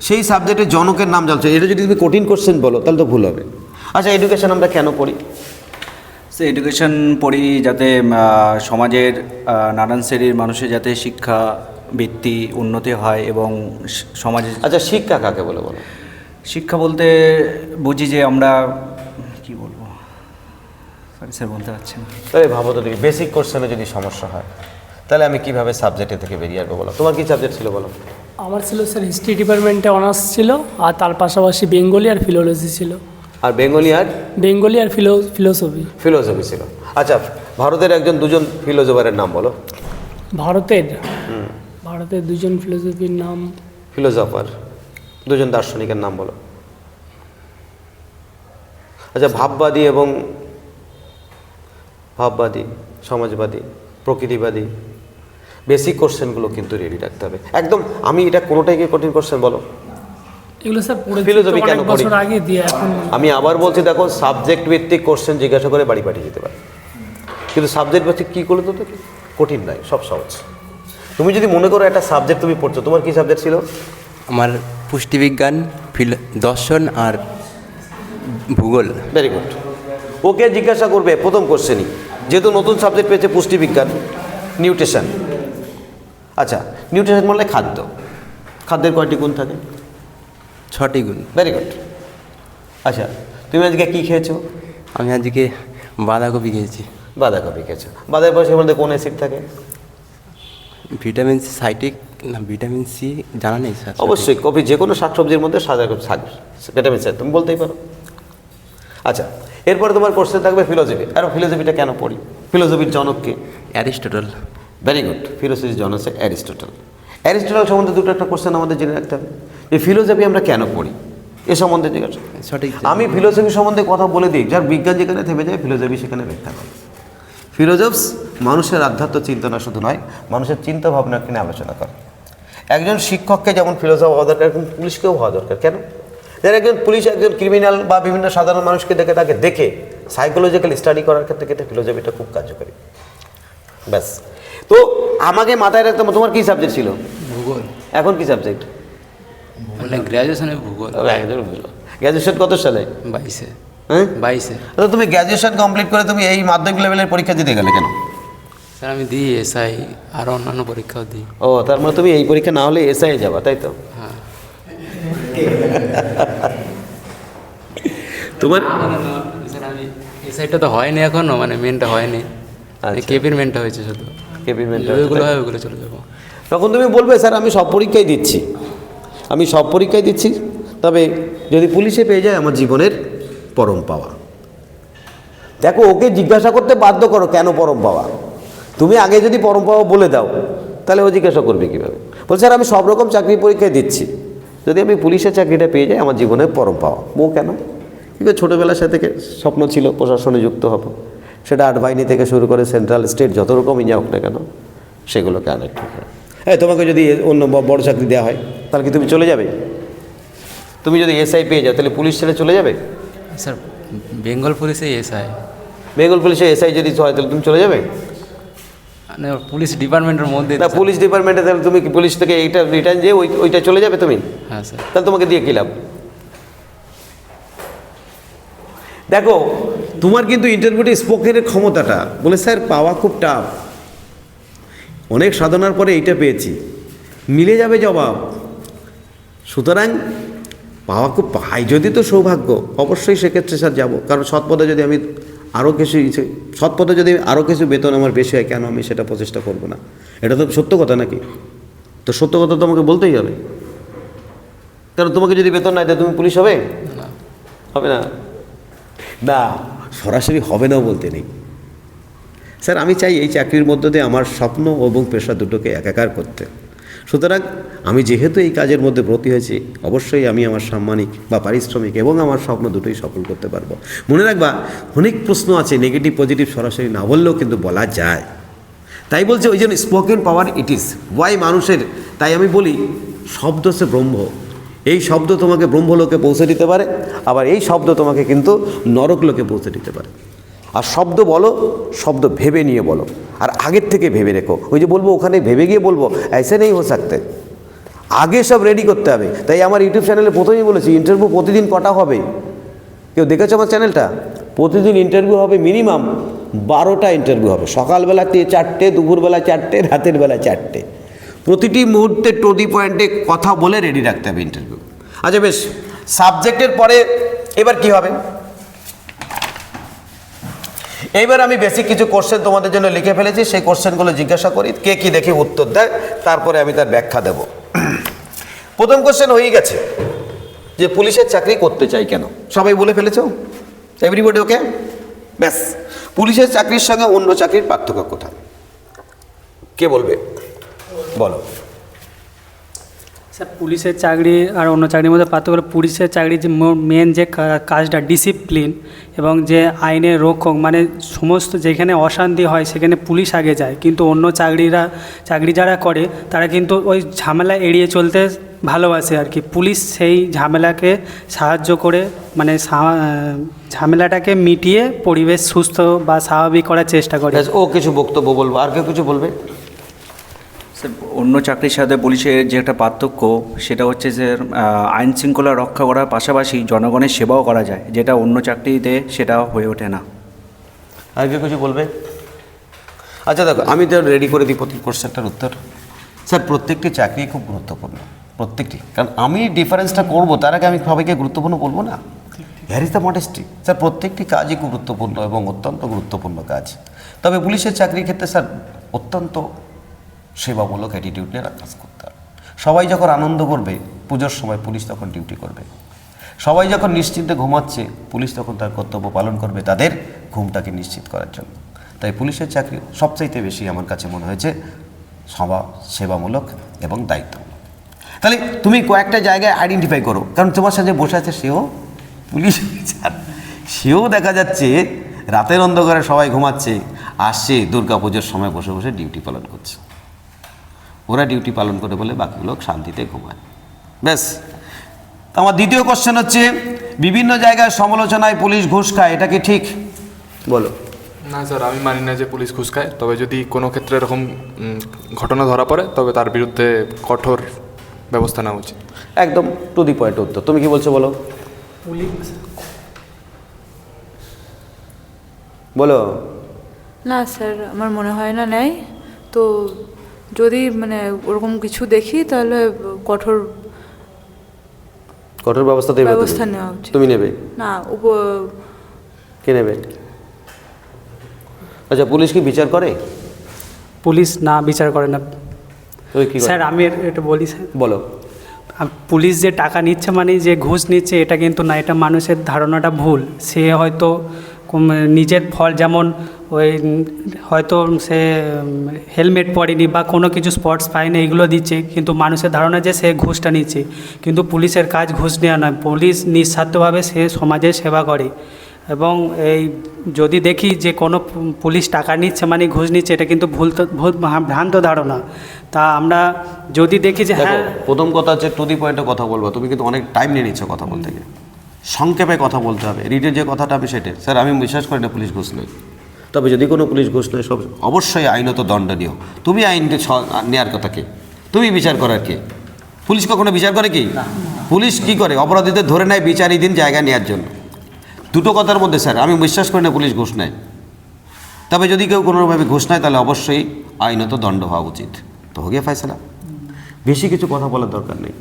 সেই সাবজেক্টের জনকের নাম জানছো, এটা যদি তুমি কঠিন কোশ্চেন বলো তাহলে তো ভুল হবে। আচ্ছা এডুকেশন আমরা কেন পড়ি? স্যার এডুকেশন পড়ি যাতে সমাজের নানান শ্রেণীর মানুষের যাতে শিক্ষা বৃত্তি উন্নতি হয় এবং সমাজে। আচ্ছা শিক্ষা কাকে বলে বলো? শিক্ষা বলতে বুঝি যে আমরা কি বলবো, সরি স্যার বলতে পারছি না। তাহলে ভাবো তো, বেসিক কোশ্চেনে যদি সমস্যা হয় তাহলে আমি কিভাবে সাবজেক্টে থেকে বেরিয়ে আসবো বলো? তোমার কি সাবজেক্ট ছিল বলো? আমার ছিল স্যার হিস্ট্রি ডিপার্টমেন্টে অনার্স ছিল, আর তার পাশাপাশি বেঙ্গলি আর ফিলোলজি ছিল। আর বেঙ্গলি আর বেঙ্গলি আর ফিলোসফি। ফিলোসফি ছিল। আচ্ছা ভারতের একজন দুজন ফিলোসফারের নাম বলো। ভারতের দুজন ফিলোসফির নাম, ফিলোসফার দুজন দার্শনিকের নাম বলো। আচ্ছা ভাববাদী এবং ভাববাদী, সমাজবাদী, প্রকৃতিবাদী, বেসিক কোশ্চেনগুলো কিন্তু রেডি রাখতে হবে একদম। আমি এটা কোনোটাই কি কঠিন কোশ্চেন বলো? এগুলো স্যার ফিলোসফি কেন পড়ি? বছর আগে দিয়ে এখন আমি আবার বলছি, দেখো সাবজেক্ট ভিত্তিক কোশ্চেন জিজ্ঞাসা করে বাড়ি পাঠিয়ে দিতে পারে, কিন্তু সাবজেক্ট ভিত্তিক কী করলে তো কঠিন নয়, সব সহজ। তুমি যদি মনে করো একটা সাবজেক্ট তুমি পড়ছো, তোমার কী সাবজেক্ট ছিল? আমার পুষ্টিবিজ্ঞান, দর্শন আর ভূগোল। ভেরি গুড, ওকে জিজ্ঞাসা করবে প্রথম কোশ্চেনই, যেহেতু নতুন সাবজেক্ট পেয়েছে পুষ্টিবিজ্ঞান, নিউট্রিশন, আচ্ছা, নিউট্রিশন বললে খাদ্য, খাদ্যের কয়টি গুণ থাকে? 6টি গুণ। Very good. আচ্ছা, তুমি আজকে কী খেয়েছো? আমি আজকে বাঁধাকপি খেয়েছি। বাঁধাকপি খেয়েছো। বাঁধাকপির মধ্যে কোন অ্যাসিড থাকে? ভিটামিন সি, সাইটিক না ভিটামিন সি জানা নেই স্যার। অবশ্যই কপি যে কোনো শাকসবজির মধ্যে সাদা থাকবে ভিটামিন সি, তুমি বলতেই পারো। আচ্ছা, এরপরে তোমার কোশ্চেন থাকবে ফিলোসফি। আর ফিলোসফিটা কেন পড়ি? ফিলোসফির জনককে? অ্যারিস্টটল। Very good. ফিলোসফির জনক হচ্ছে অ্যারিস্টটল। অ্যারিস্টটল সম্বন্ধে দুটো একটা কোশ্চেন আমাদের জেনে রাখতে হবে, যে ফিলোসফি আমরা কেন পড়ি এ সম্বন্ধে জিজ্ঞাসা। সঠিক। আমি ফিলোসফি সম্বন্ধে কথা বলে দিই, যার বিজ্ঞান যেখানে থেমে যায় ফিলোসফি সেখানে ব্যাখ্যা করে। ফিলোসফস মানুষের আধ্যাত্ম চিন্তনা শুধু নয়, মানুষের চিন্তা ভাবনাকে নিয়ে আলোচনা করে। একজন শিক্ষককে যেমন ফিলোসফ হওয়া দরকার, একজন পুলিশকেও হওয়া দরকার। কেন? যারা একজন পুলিশ একজন ক্রিমিনাল বা বিভিন্ন সাধারণ মানুষকে দেখে তাকে দেখে সাইকোলজিক্যাল স্টাডি করার ক্ষেত্রে কিন্তু ফিলোসফিটা খুব কার্যকরী। ব্যাস। তো আমাকে মাথায় রাখতে হবে, তোমার কী সাবজেক্ট ছিল? ভূগোল। এখন কি সাবজেক্ট? মানে গ্র্যাজুয়েশনে ভূগোল। গ্র্যাজুয়েশন কত সালে? 22-এ। হ্যাঁ 22-এ। তো তুমি গ্র্যাজুয়েশন কমপ্লিট করে তুমি এই মাধ্যমিক লেভেলের পরীক্ষা দিতে গেলে কেন? স্যার আমি দিই এসআই আর অন্যান্য পরীক্ষাও দিই। ও, তার মানে তুমি এই পরীক্ষা না হলে এসআই যাবা, তাই তো? হ্যাঁ। তোমার স্যার আমি এসআইটা তো হয়নি এখনো, মানে মেনটা হয়নি, কেপির মেনটা হয়েছে শুধু। কেপি ওইগুলো হয় ওইগুলো চলে যাবো। তখন তুমি বলবে স্যার আমি সব পরীক্ষায় দিচ্ছি, আমি সব পরীক্ষায় দিচ্ছি, তবে যদি পুলিশে পেয়ে যায় আমার জীবনের পরম পাওয়া। দেখো, ওকে জিজ্ঞাসা করতে বাধ্য করো কেন পরম পাওয়া। তুমি আগে যদি পরম পাওয়া বলে দাও তাহলে ও জিজ্ঞাসা করবে কীভাবে? বলছে স্যার আমি সব রকম চাকরি পরীক্ষায় দিচ্ছি, যদি আমি পুলিশের চাকরিটা পেয়ে যাই আমার জীবনের পরম পাওয়া। ও কেন? কিন্তু ছোটোবেলার সাথে স্বপ্ন ছিল প্রশাসনে যুক্ত হব, সেটা আর্ট বাহিনী থেকে শুরু করে সেন্ট্রাল স্টেট যত রকমই যাওক না কেন সেগুলো কানেক্ট হবে। হ্যাঁ, তোমাকে যদি অন্য বড় চাকরি দেওয়া হয় তাহলে কি তুমি চলে যাবে? তুমি যদি এসআই পেয়ে যাও তাহলে পুলিশ ছেড়ে চলে যাবে? স্যার বেঙ্গল পুলিশে এসআই। বেঙ্গল পুলিশে এসআই যদি হয় তাহলে তুমি চলে যাবে? মানে পুলিশ ডিপার্টমেন্টের মধ্যে। না, পুলিশ ডিপার্টমেন্টে তাহলে তুমি কি পুলিশ থেকে এইটা রিটার্ন দিয়ে ওইটা চলে যাবে তুমি? হ্যাঁ স্যার। তাহলে তোমাকে দিয়ে কী লাভ? দেখো, তোমার কিন্তু ইন্টারভিউতে স্পোকেনের ক্ষমতাটা বলে স্যার পাওয়া খুব টাফ, অনেক সাধনার পরে এইটা পেয়েছি, মিলে যাবে জবাব। সুতরাং পাওয়া খুব পাই যদি তো সৌভাগ্য, অবশ্যই সেক্ষেত্রে স্যার যাবো, কারণ সৎপথে যদি আমি আরও কিছু সৎপথে যদি আরও কিছু বেতন আমার বেশি হয় কেন আমি সেটা প্রচেষ্টা করবো না? এটা তো সত্য কথা নাকি? তো সত্য কথা তোমাকে বলতেই হবে, কারণ তোমাকে যদি বেতন না দেয় তুমি পুলিশ হবে? হবে না। না, সরাসরি হবে না বলতে নেই। স্যার আমি চাই এই চাকরির মধ্য দিয়ে আমার স্বপ্ন এবং পেশা দুটোকে একাকার করতে। সুতরাং আমি যেহেতু এই কাজের মধ্যে ব্রতী হয়েছি, অবশ্যই আমি আমার সাম্মানিক বা পারিশ্রমিক এবং আমার স্বপ্ন দুটোই সফল করতে পারবো। মনে রাখবা, অনেক প্রশ্ন আছে নেগেটিভ পজিটিভ সরাসরি না বললেও কিন্তু বলা যায়। তাই বলছে ওই জন্য spoken power it is Y মানুষের। তাই আমি বলি শব্দ সে ব্রহ্ম, এই শব্দ তোমাকে ব্রহ্মলোকে পৌঁছে দিতে পারে, আবার এই শব্দ তোমাকে কিন্তু নরকলোকে পৌঁছে দিতে পারে। আর শব্দ বলো, শব্দ ভেবে নিয়ে বলো, আর আগের থেকে ভেবে রেখো। ওই যে বলবো ওখানে ভেবে গিয়ে বলবো ऐसे नहीं हो सकते, আগে সব রেডি করতে হবে। তাই আমার ইউটিউব চ্যানেলে প্রথমেই বলেছি ইন্টারভিউ প্রতিদিন কটা হবে? কেউ দেখেছো আমার চ্যানেলটা? প্রতিদিন ইন্টারভিউ হবে, মিনিমাম 12টা ইন্টারভিউ হবে। সকালবেলাতে 4টে, দুপুরবেলা 4টে, রাতের বেলা 4টে। প্রতিটি মুহূর্তে টু দি পয়েন্টে কথা বলে রেডি রাখতে হবে ইন্টারভিউ। আচ্ছা বেশ, সাবজেক্টের পরে এবার কি হবে? এইবার আমি বেসিক কিছু কোশ্চেন তোমাদের জন্য লিখে ফেলেছি, সেই কোশ্চেনগুলো জিজ্ঞাসা করি, কে কি দেখে উত্তর দেয়, তারপরে আমি তার ব্যাখ্যা দেব। প্রথম কোশ্চেন হয়ে গেছে যে পুলিশের চাকরি করতে চাই কেন? সবাই বলে ফেলেছো? এভরিবডি ওকে? ব্যাস, পুলিশের চাকরির সঙ্গে অন্য চাকরির পার্থক্য কোথায়? কে বলবে? বলো। স্যার পুলিশের চাকরি আর অন্য চাকরির মধ্যে পার্থক্য হলো পুলিশের চাকরির যে মেন যে কাজটা ডিসিপ্লিন এবং যে আইনের রক্ষক, মানে সমস্ত যেখানে অশান্তি হয় সেখানে পুলিশ আগে যায়, কিন্তু অন্য চাকরি যারা করে তারা কিন্তু ওই ঝামেলা এড়িয়ে চলতে ভালোবাসে আর কি। পুলিশ সেই ঝামেলাকে সাহায্য করে, মানে ঝামেলাটাকে মিটিয়ে পরিবেশ সুস্থ বা স্বাভাবিক করার চেষ্টা করে। ও কিছু বক্তব্য বলবো, আর কেউ কিছু বলবে? স্যার অন্য চাকরির সাথে পুলিশের যে একটা পার্থক্য সেটা হচ্ছে যে আইন শৃঙ্খলা রক্ষা করার পাশাপাশি জনগণের সেবাও করা যায়, যেটা অন্য চাকরিতে সেটা হয়ে ওঠে না। আর কেউ কিছু বলবে? আচ্ছা দেখো, আমি তো রেডি করে দিই প্রতি কোশ্চেনটার উত্তর। স্যার প্রত্যেকটি চাকরি খুব গুরুত্বপূর্ণ, প্রত্যেকটি। কারণ আমি ডিফারেন্সটা করবো, তার আগে আমি সবাইকে গুরুত্বপূর্ণ বলবো না। হ্যার ইজ দ্য মডেস্টি। স্যার প্রত্যেকটি কাজই খুব গুরুত্বপূর্ণ এবং অত্যন্ত গুরুত্বপূর্ণ কাজ। তবে পুলিশের চাকরির ক্ষেত্রে স্যার অত্যন্ত সেবামূলক অ্যাটিটিউড নিয়ে কাজ করতে হবে। সবাই যখন আনন্দ করবে পুজোর সময়, পুলিশ তখন ডিউটি করবে। সবাই যখন নিশ্চিন্তে ঘুমাচ্ছে, পুলিশ তখন তার কর্তব্য পালন করবে তাদের ঘুমটাকে নিশ্চিত করার জন্য। তাই পুলিশের চাকরি সবচাইতে বেশি আমার কাছে মনে হয়েছে সেবামূলক এবং দায়িত্বমূলক। তাহলে তুমি কয়েকটা জায়গায় আইডেন্টিফাই করো, কারণ তোমার সাথে বসে আছে সেও পুলিশ অফিসার, সেও দেখা যাচ্ছে রাতের অন্ধকারে সবাই ঘুমাচ্ছে, আসছে দুর্গাপুজোর সময় বসে বসে ডিউটি পালন করছে। ওরা ডিউটি পালন করে বলে বাকি লোক শান্তিতে ঘুমায়। ব্যাস। আমার দ্বিতীয় কোশ্চেন হচ্ছে, বিভিন্ন জায়গায় সমালোচনায় পুলিশ ঘুষ খায়, এটা কি ঠিক? বলো। না স্যার, আমি মানি না যে পুলিশ ঘুষ খায়। তবে যদি কোনো ক্ষেত্রে এরকম ঘটনা ধরা পড়ে, তবে তার বিরুদ্ধে কঠোর ব্যবস্থা নেওয়া উচিত। একদম টু দি পয়েন্ট উত্তর। তুমি কি বলছো বলো? বলো। না স্যার, আমার মনে হয় না নেয়। তো যদি মানে ওরকম কিছু দেখি তাহলে কঠোর ব্যবস্থা ব্যবস্থা নেওয়া উচিত। তুমি নেবে না কে নেবে? আচ্ছা, পুলিশ কি বিচার করে? পুলিশ না বিচার করে না তুমি কি স্যার। আমি এটা বলি স্যার, বলো। পুলিশ যে টাকা নিচ্ছে মানে যে ঘুষ নিচ্ছে, এটা কিন্তু না, এটা মানুষের ধারণাটা ভুল। সে হয়তো নিজের ফল, যেমন ওই হয়তো সে হেলমেট পরেনি বা কোনো কিছু স্পটস পায়নি, এগুলো দিচ্ছে, কিন্তু মানুষের ধারণা যে সে ঘুষটা নিচ্ছে। কিন্তু পুলিশের কাজ ঘুষ নেওয়া নয়। পুলিশ নিঃস্বার্থভাবে সে সমাজের সেবা করে। এবং এই যদি দেখি যে কোনো পুলিশ টাকা নিচ্ছে মানে ঘুষ নিচ্ছে, এটা কিন্তু ভ্রান্ত ধারণা। তা আমরা যদি দেখি যে হ্যাঁ, প্রথম কথা হচ্ছে টু দি পয়েন্টে কথা বলবো। তুমি কিন্তু অনেক টাইম নিয়ে নিচ্ছ কথা বলতে গিয়ে। সংক্ষেপে কথা বলতে হবে। রিটের যে কথাটা আমি সেটাই। স্যার আমি বিশ্বাস করি না পুলিশ ঘুষ নেয়। তবে যদি কোনো পুলিশ ঘুষ নেয়, সব অবশ্যই আইনত দণ্ডনীয়। তুমি আইনকে নেওয়ার কথা কে? তুমি বিচার করার কে? পুলিশ কখনো বিচার করে কি? পুলিশ কি করে? অপরাধীদের ধরে নেয় বিচারাধীন জায়গা নেওয়ার জন্য। দুটো কথার মধ্যে স্যার আমি বিশ্বাস করি না পুলিশ ঘুষ নেয়। তবে যদি কেউ কোনোভাবে ঘুষ নেয়, তাহলে অবশ্যই আইনত দণ্ড হওয়া উচিত। তো হয়ে গিয়ে ফয়সালা। বেশি কিছু কথা বলার দরকার নেই,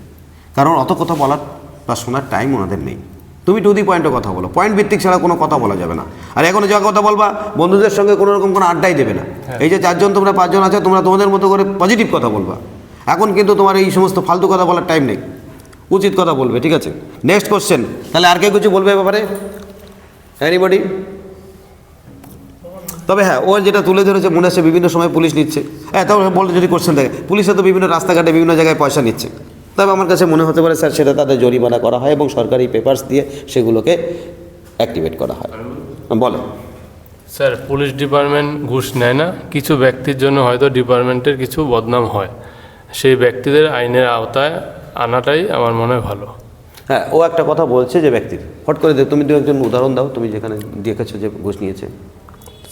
কারণ অত কথা বলার বা শোনার টাইম ওনাদের নেই। তুমি টু দি পয়েন্টে কথা বলো। পয়েন্ট ভিত্তিক ছাড়া কোনো কথা বলা যাবে না। আর এখনো যা কথা বলবা, বন্ধুদের সঙ্গে কোনো রকম কোনো আড্ডাই দেবে না। এই যে চারজন, তোমরা পাঁচজন আছো, তোমরা তোমাদের মতো করে পজিটিভ কথা বলবা। এখন কিন্তু তোমার এই সমস্ত ফালতু কথা বলার টাইম নেই, উচিত কথা বলবে, ঠিক আছে? Next question. তাহলে আর কে কিছু বলবে ব্যাপারে? এনিবডি? তবে হ্যাঁ, ও যেটা তুলে ধরেছে মনে হচ্ছে বিভিন্ন সময় পুলিশ নিচ্ছে। হ্যাঁ, তবে বলতে যদি কোশ্চেন থাকে, পুলিশে তো বিভিন্ন রাস্তাঘাটে বিভিন্ন জায়গায় পয়সা নিচ্ছে। তবে আমার কাছে মনে হতে পারে স্যার সেটা তাদের জরিমানা করা হয় এবং সরকারি পেপারস দিয়ে সেগুলোকে অ্যাক্টিভেট করা হয়। বলো। স্যার, পুলিশ ডিপার্টমেন্ট ঘুষ নেয় না। কিছু ব্যক্তির জন্য হয়তো ডিপার্টমেন্টের কিছু বদনাম হয়, সেই ব্যক্তিদের আইনের আওতায় আনাটাই আমার মনে হয় ভালো। হ্যাঁ, ও একটা কথা বলছে যে ব্যক্তির, হট করে তুমি দু একজন উদাহরণ দাও, তুমি যেখানে দেখেছো যে ঘুষ নিয়েছে।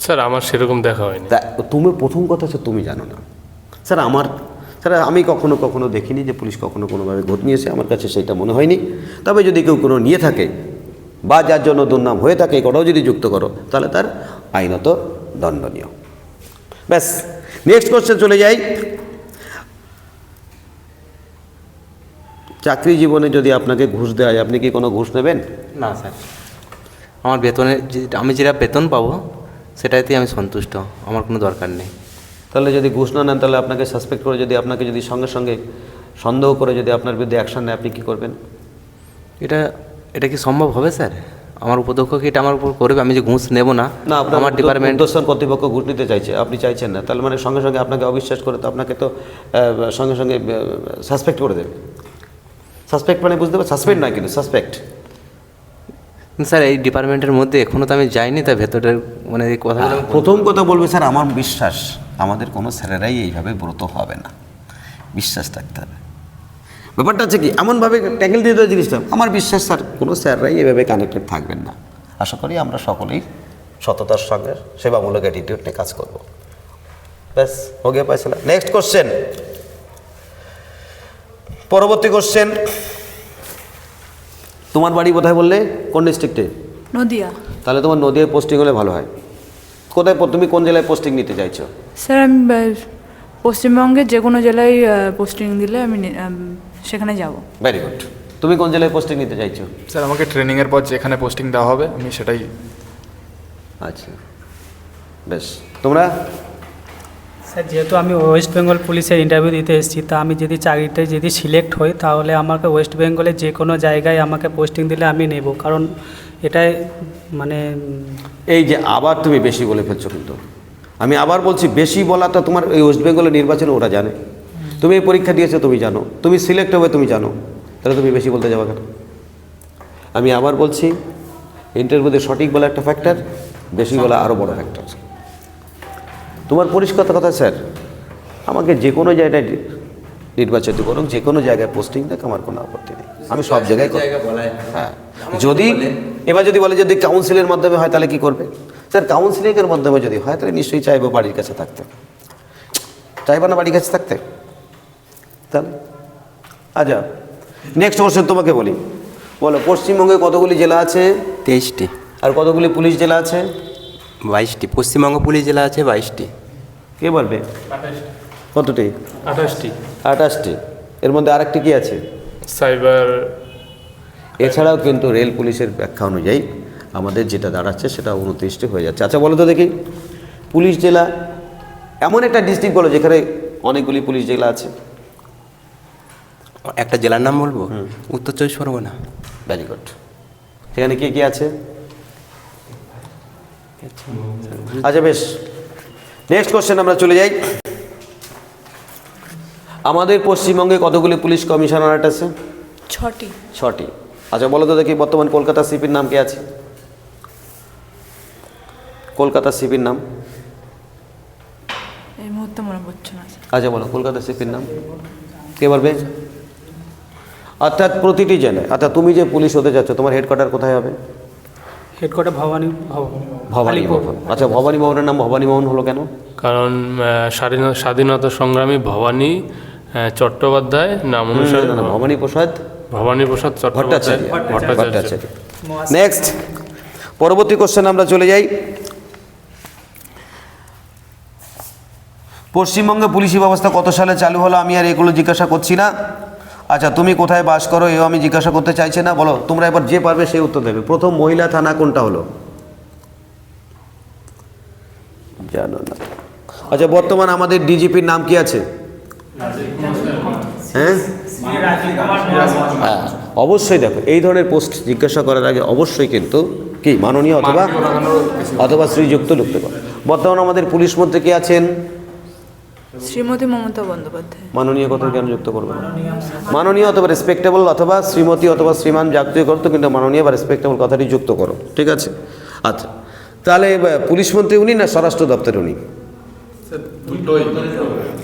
স্যার আমার সেরকম দেখা হয়নি। তা তুমি প্রথম কথা হচ্ছে তুমি জানো না। স্যার আমি কখনো দেখিনি যে পুলিশ কখনো কোনোভাবে ঘুষ নিয়েছে। আমার কাছে সেটা মনে হয়নি। তবে যদি কেউ কোনো নিয়ে থাকে বা যার জন্য দুর্নাম হয়ে থাকে, কোটাও যদি যুক্ত করো, তাহলে তার আইনত দণ্ডনীয়। ব্যাস, নেক্সট কোশ্চেন চলে যাই। চাকরি জীবনে যদি আপনাকে ঘুষ দেয়, আপনি কি কোনো ঘুষ নেবেন? না স্যার, আমার আমি যেটা বেতন পাবো সেটাতেই আমি সন্তুষ্ট, আমার কোনো দরকার নেই। তাহলে যদি ঘুষ না নেন, তাহলে আপনাকে সাসপেক্ট করে যদি আপনাকে যদি সঙ্গে সঙ্গে সন্দেহ করে যদি আপনার বিরুদ্ধে অ্যাকশন নেয়, আপনি কী করবেন? এটা কি সম্ভব হবে স্যার? আমার উপদক্ষ কি এটা আমার উপর করবে? আমি যে ঘুষ নেব না, আমার ডিপার্টমেন্ট কর্তৃপক্ষ ঘুষ নিতে চাইছে, আপনি চাইছেন না, তাহলে মানে সঙ্গে সঙ্গে আপনাকে অবিশ্বাস করে তো আপনাকে তো সঙ্গে সঙ্গে সাসপেক্ট করে দেবে। সাসপেক্ট মানে বুঝতে পারছেন? সাসপেন্ড নয় কিন্তু সাসপেক্ট। স্যার এই ডিপার্টমেন্টের মধ্যে এখনও তো আমি যাইনি, তাই ভেতরের মানে এই কথা প্রথম কথা বলবে স্যার, আমার বিশ্বাস আমাদের কোনো স্যারেরাই এইভাবে ব্রত হবে না, বিশ্বাস রাখতে হবে। ব্যাপারটা হচ্ছে কি, এমনভাবে ট্যাকেল দিয়ে দেওয়া জিনিসটা, আমার বিশ্বাস স্যার কোনো স্যাররাই এভাবে কানেক্টেড থাকবেন না। আশা করি আমরা সকলেই সততার সঙ্গে সেবামূলক অ্যাটিটিউড নিয়ে কাজ করব। ব্যাস, হো গিয়ে ফয়সালা। নেক্সট কোশ্চেন, পরবর্তী কোশ্চেন। তোমার বাড়ি কোথায় বললে? কোন ডিস্ট্রিক্টে? নদিয়া। তাহলে তোমার নদিয়ায় পোস্টিং হলে ভালো হয়। কোথায় তুমি কোন জেলায় পোস্টিং নিতে চাইছো? স্যার আমি পশ্চিমবঙ্গের যে কোনো জেলায় পোস্টিং দিলে আমি সেখানে যাব। Very good. তুমি কোন জেলায় পোস্টিং নিতে চাইছো? স্যার আমাকে ট্রেনিংয়ের পর যেখানে পোস্টিং দেওয়া হবে আমি সেটাই। আচ্ছা, বেশ। তোমরা? স্যার যেহেতু আমি ওয়েস্ট বেঙ্গল পুলিশের ইন্টারভিউ দিতে এসেছি, তা আমি যদি চাকরিতে যদি সিলেক্ট হই তাহলে আমাকে ওয়েস্ট বেঙ্গলের যে কোনো জায়গায় আমাকে পোস্টিং দিলে আমি নেব, কারণ এটাই মানে এই যে আবার তুমি বেশি বলে ফেলছো, কিন্তু আমি আবার বলছি বেশি বলাটা তোমার এই ওয়েস্ট বেঙ্গলের নির্বাচনে ওরা জানে। তুমি এই পরীক্ষা দিয়েছো, তুমি জানো, তুমি সিলেক্ট হবে, তুমি জানো, তাহলে তুমি বেশি বলতে যাবে কেন? আমি আবার বলছি, ইন্টারভিউতে সঠিক বলা একটা ফ্যাক্টর, বেশি বলা আরও বড় ফ্যাক্টর। তোমার পরিষ্কার কথা স্যার, আমাকে যে কোনো জায়গায় নির্বাচিত করুক, যে কোনো জায়গায় পোস্টিং দেখ, আমার কোনো আপত্তি নেই, আমি সব জায়গায় হ্যাঁ। যদি এবার যদি বলে যদি কাউন্সিলের মাধ্যমে হয় তাহলে কি করবে? স্যার কাউন্সিলিংয়ের মাধ্যমে যদি হয় তাহলে নিশ্চয়ই চাইবো বাড়ির কাছে থাকতে, চাইবো না বাড়ির কাছে থাকতে? তাহলে আচ্ছা, নেক্সট কোশ্চেন তোমাকে বলি, বলো পশ্চিমবঙ্গে কতগুলি জেলা আছে? 23টি। আর কতগুলি পুলিশ জেলা আছে? 22টি। পশ্চিমবঙ্গ পুলিশ জেলা আছে 22টি। কে বলবে? কতটি? 28টি। 28টি। এর মধ্যে আরেকটি কি আছে? সাইবার। এছাড়াও কিন্তু রেল পুলিশের ব্যাখ্যা অনুযায়ী আমাদের যেটা দাঁড়াচ্ছে সেটা 29টি হয়ে যাচ্ছে। আচ্ছা বলো তো দেখি, পুলিশ জেলা এমন একটা ডিস্ট্রিক্ট বলো যেখানে অনেকগুলি পুলিশ জেলা আছে। একটা জেলার নাম বলবো? উত্তর চব্বিশ পরগনা। Very good. সেখানে কে কে আছে? আচ্ছা বেশ, নেক্সট কোশ্চেন আমরা চলে যাই। আমাদের পশ্চিমবঙ্গে কতগুলি পুলিশ কমিশনারেট আছে? 6টি। 6টি। আচ্ছা বলো তো দেখি, বর্তমান কলকাতা সিপির নাম কে আছে? কলকাতা সিপির নাম? এই মুহূর্তে মনে পড়ছে না। আচ্ছা বলো কলকাতা সিপির নাম কে বলবে? অর্থাৎ প্রতিটি জেলায়, অর্থাৎ তুমি যে পুলিশ হতে যাচ্ছ তোমার হেডকোয়ার্টার কোথায় হবে? হেডকোয়ার্টার ভবানী ভবন। ভবানী ভবন। আচ্ছা ভবানী ভবনের নাম ভবানী ভবন হলো কেন? কারণ স্বাধীনতা সংগ্রামী ভবানী চট্টোপাধ্যায় নাম অনুসারে ভবানী প্রসাদ চট্টোপাধ্যায় ভট্টাচার্য। নেক্সট, পরবর্তী কোশ্চেন আমরা চলে যাই। পশ্চিমবঙ্গে পুলিশি ব্যবস্থা কত সালে চালু হলো? আমি আর এগুলো জিজ্ঞাসা করছি না। আচ্ছা তুমি কোথায় বাস করো এও আমি জিজ্ঞাসা করতে চাইছি না। বলো তোমরা এবার যে পারবে সেই উত্তর দেবে। প্রথম মহিলা থানা কোনটা হলো? জানো না? আচ্ছা বর্তমান আমাদের ডিজিপির নাম কি আছে? হ্যাঁ হ্যাঁ, অবশ্যই দেখো এই ধরনের পোস্ট জিজ্ঞাসা করার আগে অবশ্যই কিন্তু কি মাননীয় অথবা শ্রীযুক্ত লিখতে পারো। বর্তমানে আমাদের পুলিশ মন্ত্রী কে আছেন? শ্রীমতী মমতা বন্দ্যোপাধ্যায়। মাননীয় কথা কেন যুক্ত করবে? মাননীয় অথবা রেসপেক্টেবল অথবা শ্রীমতী অথবা শ্রীমান জাতীয় করতো, কিন্তু মাননীয় বা রেসপেক্টেবল কথাটি যুক্ত করো, ঠিক আছে? আচ্ছা তাহলে পুলিশ মন্ত্রী উনি না স্বরাষ্ট্র দপ্তরে উনি?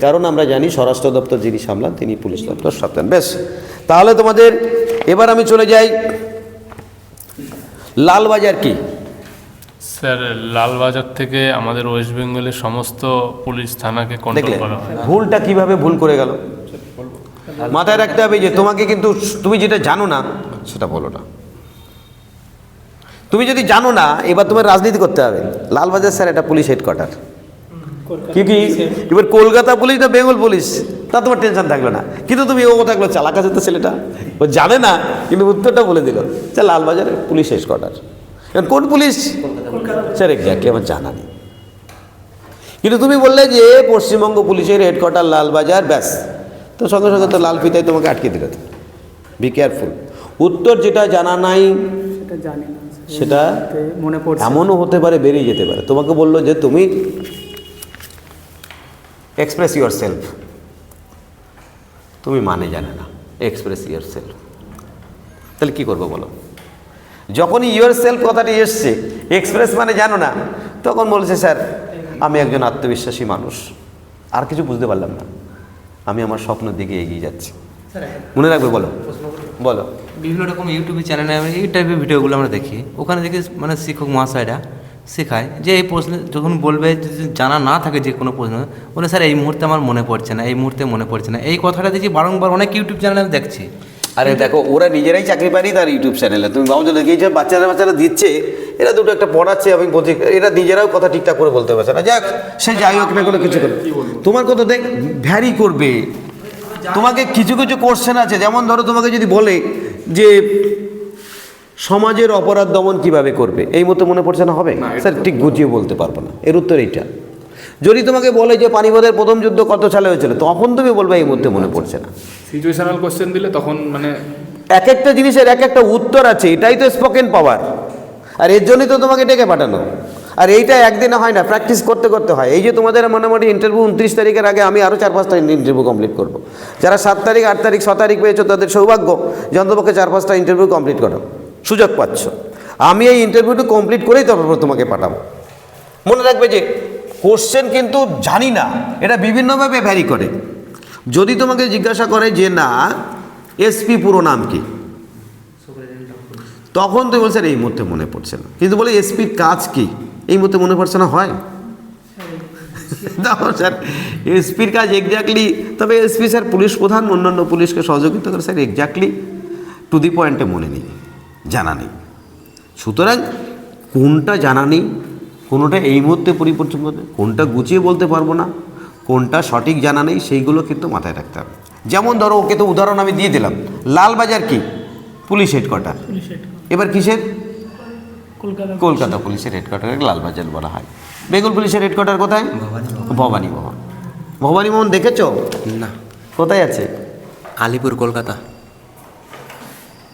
কারণ আমরা জানি স্বরাষ্ট্র দপ্তর যিনি সামলান তিনি পুলিশ দপ্তর সামলান। বেশ, তাহলে তোমাদের এবার আমি চলে যাই, লালবাজার কি? স্যার লালবাজার থেকে আমাদের ওয়েস্ট বেঙ্গলের সমস্ত পুলিশ থানাকে কন্ট্রোল করা হয়। ভুলটা কিভাবে ভুল করে গেল মাথায় রাখতে হবে যে তোমাকে কিন্তু তুমি যেটা জানো না সেটা বলো না। তুমি যদি জানো না এবার তোমার রাজনীতি করতে হবে। লালবাজার স্যার এটা পুলিশ হেডকোয়ার্টার, কি এবার কলকাতা পুলিশ না বেঙ্গল পুলিশ তা তোমার টেনশন থাকলো না, কিন্তু তুমি ও থাকলো চালাক আছে তো ছেলেটা, ও জানে না কিন্তু উত্তরটা বলে দিল যে লালবাজার পুলিশ হেডকোয়ার্টার। এখন কোন পুলিশ স্যার এক্স্যাক্টলি আমার জানা নেই, কিন্তু তুমি বললে যে পশ্চিমবঙ্গ পুলিশের হেডকোয়ার্টার লালবাজার, ব্যাস তো সঙ্গে সঙ্গে তো লাল ফিতায় তোমাকে আটকে দিল। Be careful. উত্তর যেটা জানা নাই সেটা জানি না, সেটা মনে পড়ছে। এমনও হতে পারে বেরিয়ে যেতে পারে। তোমাকে বললো যে তুমি এক্সপ্রেস ইউর সেলফ, তুমি মানে জানে না এক্সপ্রেস ইউর সেলফ, তাহলে কী করবো বলো? যখনই ইউর সেলফ কথাটি এসছে, এক্সপ্রেস মানে জানো না, তখন বলছে স্যার আমি একজন আত্মবিশ্বাসী মানুষ, আর কিছু বুঝতে পারলাম না, আমি আমার স্বপ্নের দিকে এগিয়ে যাচ্ছি। মনে রাখবে, বলো বলো। বিভিন্ন রকম ইউটিউব চ্যানেলে এই টাইপের ভিডিওগুলো আমরা দেখি, ওখানে দেখি মানে শিক্ষক মহাশয়রা শেখায় যে এই প্রশ্ন যখন বলবে যদি জানা না থাকে যে কোনো প্রশ্ন, বলে স্যার এই মুহূর্তে আমার মনে পড়ছে না, এই মুহূর্তে মনে পড়ছে না। এই কথাটা দেখি বারংবার অনেক ইউটিউব চ্যানেলে আমি দেখছি। আরে দেখো ওরা নিজেরাই চাকরি পায়নি তার ইউটিউব চ্যানেলে, তুমি ভাবছো দেখিয়েছো বাচ্চারা দিচ্ছে এরা দুটো একটা পড়াচ্ছে, আমি বলছি এরা নিজেরাও কথা ঠিকঠাক করে বলতে পারছে না। যাক, সে যাই হোক না, কোনো কিছু করে তোমার কথা দেখ ভ্যারি করবে। তোমাকে কিছু কিছু কোশ্চেন আছে, যেমন ধরো তোমাকে যদি বলে যে সমাজের অপরাধ দমন কিভাবে করবে, এই মতো মনে পড়ছে না, হবে স্যার ঠিক গুছিয়ে বলতে পারবো না, এর উত্তর এইটা। যদি তোমাকে বলে যে পানিপথের প্রথম যুদ্ধ কত সালে হয়েছিল, তখন তুমি বলবে এই মুহূর্তে মনে পড়ছে না। সিচুয়েশনাল কোশ্চেন দিলে তখন মানে এক একটা জিনিসের এক একটা উত্তর আছে, এটাই তো স্পোকেন পাওয়ার, আর এর জন্যই তো তোমাকে ডেকে পাঠানো। আর এইটা একদিনে হয় না, প্র্যাকটিস করতে করতে হয়। এই যে তোমাদের মোটামুটি ইন্টারভিউ 29 তারিখের আগে আমি আরও 4-5টা ইন্টারভিউ কমপ্লিট করবো। যারা 7 তারিখ 8 তারিখ 6 তারিখ পেয়েছো তাদের সৌভাগ্য, যে অন্তপক্ষে 4-5টা ইন্টারভিউ কমপ্লিট করো, সুযোগ পাচ্ছ। আমি এই ইন্টারভিউটা কমপ্লিট করেই তারপর তোমাকে পাঠাবো। মনে রাখবে যে কোশ্চেন কিন্তু জানি না, এটা বিভিন্নভাবে ভ্যারি করে। যদি তোমাকে জিজ্ঞাসা করে যে না এসপি পুরো নাম কি, তখন তুই বলছে এই মুহূর্তে মনে পড়ছে না। কিন্তু বলে এসপির কাজ কি, এই মুহূর্তে মনে পড়ছে না, হয় স্যার এসপির কাজ এক্স্যাক্টলি, তবে এসপি স্যার পুলিশ প্রধান, অন্যান্য পুলিশকে সহযোগিতা করে, স্যার এক্স্যাক্টলি টু দি পয়েন্টে মনে নেই, জানা নেই। সুতরাং কোনটা জানা নেই, কোনোটা এই মুহূর্তে পরিবর্তন করবে, কোনটা গুছিয়ে বলতে পারবো না, কোনটা সঠিক জানা নেই, সেইগুলো কিন্তু মাথায় রাখতে হবে। যেমন ধরো, ওকে তো উদাহরণ আমি দিয়ে দিলাম, লালবাজার কি পুলিশ হেডকোয়ার্টার, এবার কিসের, কলকাতা পুলিশের হেডকোয়ার্টারকে লালবাজার বলা হয়। বেঙ্গল পুলিশের হেডকোয়ার্টার কোথায়, ভবানী মোহন। ভবানী মোহন দেখেছো না। কোথায় আছে, আলিপুর, কলকাতা।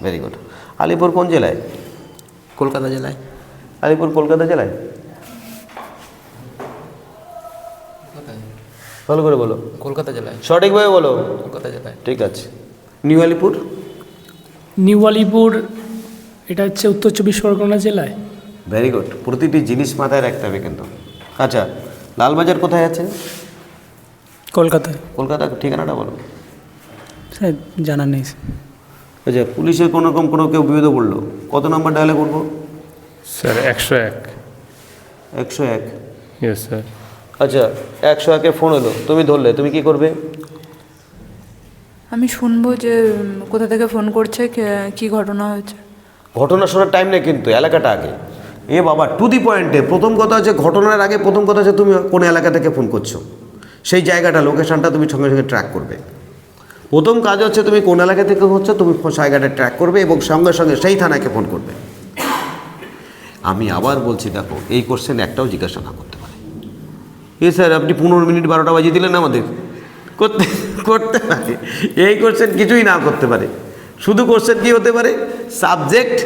Very good. আলিপুর কোন জেলায়, কলকাতা জেলায়। আলিপুর কলকাতা জেলায়, ভালো করে বলো, কলকাতা জেলায়। সঠিকভাবে বলো। কলকাতা জেলায়। ঠিক আছে। নিউ আলিপুর, নিউ আলিপুর এটা হচ্ছে উত্তর 24 পরগনা জেলায়। Very good. প্রতিটি জিনিস মাথায় রাখতে হবে কিন্তু। আচ্ছা, লালবাজার কোথায় আছে, কলকাতায়। কলকাতা, ঠিকানাটা বলো। স্যার জানা নেই। আচ্ছা, পুলিশের কোনো রকম কোনো কেউ বিপদে পড়লো, কত নাম্বার ডায়ালে করবো, স্যার 101। 101। Yes sir. আচ্ছা, 101-এ ফোন হলো, তুমি ধরলে, তুমি কি করবে, আমি শুনবো যে কোথা থেকে ফোন করছে, কি ঘটনা হয়েছে। ঘটনা শোনার টাইম নেই কিন্তু, এলাকাটা আগে। এ বাবা, টু দি পয়েন্টে। প্রথম কথা হচ্ছে ঘটনার আগে, প্রথম কথা হচ্ছে তুমি কোন এলাকা থেকে ফোন করছো, সেই জায়গাটা, লোকেশনটা তুমি সঙ্গে সঙ্গে ট্র্যাক করবে। প্রথম কাজ হচ্ছে তুমি কোন এলাকা থেকে হচ্ছে, তুমি জায়গাটা ট্র্যাক করবে এবং সঙ্গে সঙ্গে সেই থানাকে ফোন করবে। আমি আবার বলছি, দেখো এই কোশ্চেন একটাও জিজ্ঞাসা না করতে পারে, এ স্যার আপনি 15 মিনিট 12টা বাজিয়ে দিলেন আমাদের, করতে করতে পারে। এই কোশ্চেন কিছুই না করতে পারে। শুধু কোশ্চেন কী হতে পারে, সাবজেক্ট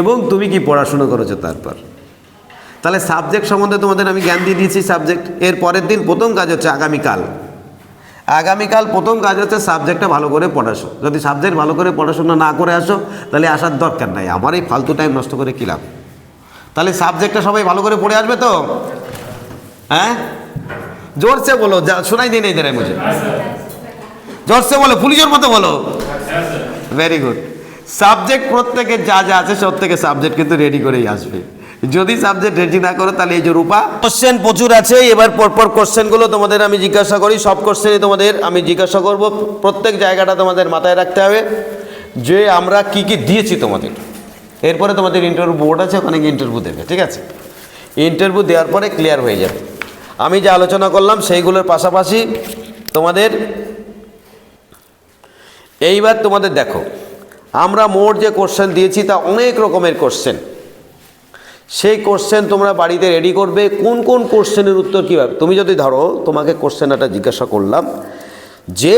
এবং তুমি কি পড়াশুনো করেছো তারপর। তাহলে সাবজেক্ট সম্বন্ধে তোমাদের আমি জ্ঞান দিয়ে দিয়েছি, সাবজেক্ট। এর পরের দিন প্রথম কাজ হচ্ছে আগামীকাল প্রথম কাজ হচ্ছে সাবজেক্টটা ভালো করে পড়াশো। যদি সাবজেক্ট ভালো করে পড়াশোনা না করে আসো, তাহলে আসার দরকার নাই, আমার এই ফালতু টাইম নষ্ট করে কী লাভ। তাহলে সাবজেক্টটা সবাই ভালো করে পড়ে আসবে তো, হ্যাঁ? जोर से बोलो, सुनाई दे नहीं दे रहा है मुझे, जोर से बोलो, पुलिशेर मतो बोलो। Very good. সাবজেক্ট প্রত্যেকের যা যা আছে সব থেকে সাবজেক্ট কিন্তু রেডি করেই আসবে। যদি সাবজেক্ট রেডি না করো, তাহলে এই যে রূপা, কোশ্চেন প্রচুর আছে। এবার পরপর কোশ্চেনগুলো তোমাদের আমি জিজ্ঞাসা করি, সব কোশ্চেনই তোমাদের আমি জিজ্ঞাসা করব। প্রত্যেক জায়গাটা তোমাদের মাথায় রাখতে হবে যে আমরা কি কি দিয়েছি তোমাদের। এরপরে তোমাদের ইন্টারভিউ বোর্ড আছে, ওখানে গিয়ে ইন্টারভিউ দেবে, ঠিক আছে? ইন্টারভিউ দেওয়ার পরে ক্লিয়ার হয়ে যাবে। আমি যে আলোচনা করলাম সেইগুলোর পাশাপাশি তোমাদের এইবার তোমাদের দেখো, আমরা মোট যে কোশ্চেন দিয়েছি তা অনেক রকমের কোশ্চেন। সেই কোশ্চেন তোমরা বাড়িতে রেডি করবে। কোন কোন কোশ্চেনের উত্তর কীভাবে, তুমি যদি ধরো তোমাকে কোশ্চেন একটা জিজ্ঞাসা করলাম যে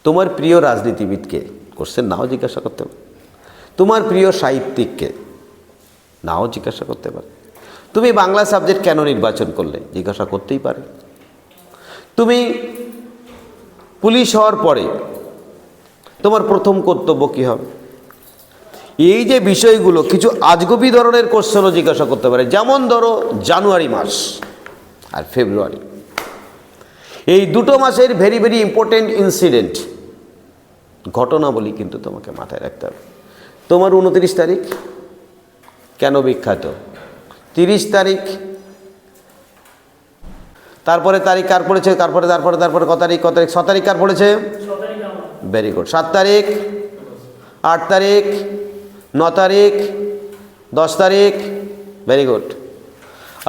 তোমার প্রিয় রাজনীতিবিদকে, কোশ্চেন নাও জিজ্ঞাসা করতে পারে। তোমার প্রিয় সাহিত্যিককে, নাও জিজ্ঞাসা করতে পারে। তুমি বাংলা সাবজেক্ট কেন নির্বাচন করলে, জিজ্ঞাসা করতেই পারে। তুমি পুলিশ হওয়ার পরে তোমার প্রথম কর্তব্য কী হবে, এই যে বিষয়গুলো কিছু আজগুবি ধরনের কোশ্চেনও জিজ্ঞাসা করতে পারে। যেমন ধরো জানুয়ারি মাস আর ফেব্রুয়ারি, এই দুটো মাসের ভেরি ভেরি ইম্পর্টেন্ট ইনসিডেন্ট, ঘটনাবলী কিন্তু তোমাকে মাথায় রাখতে হবে। তোমার 29 তারিখ কেন বিখ্যাত, 30 তারিখ, তারপরে তারিখ কার পড়েছে, তারপরে কত তারিখ, 6 তারিখ কার পড়েছে, ভেরি গুড। 7 তারিখ, 8 তারিখ, 9 তারিখ, 10 তারিখ, ভেরি গুড।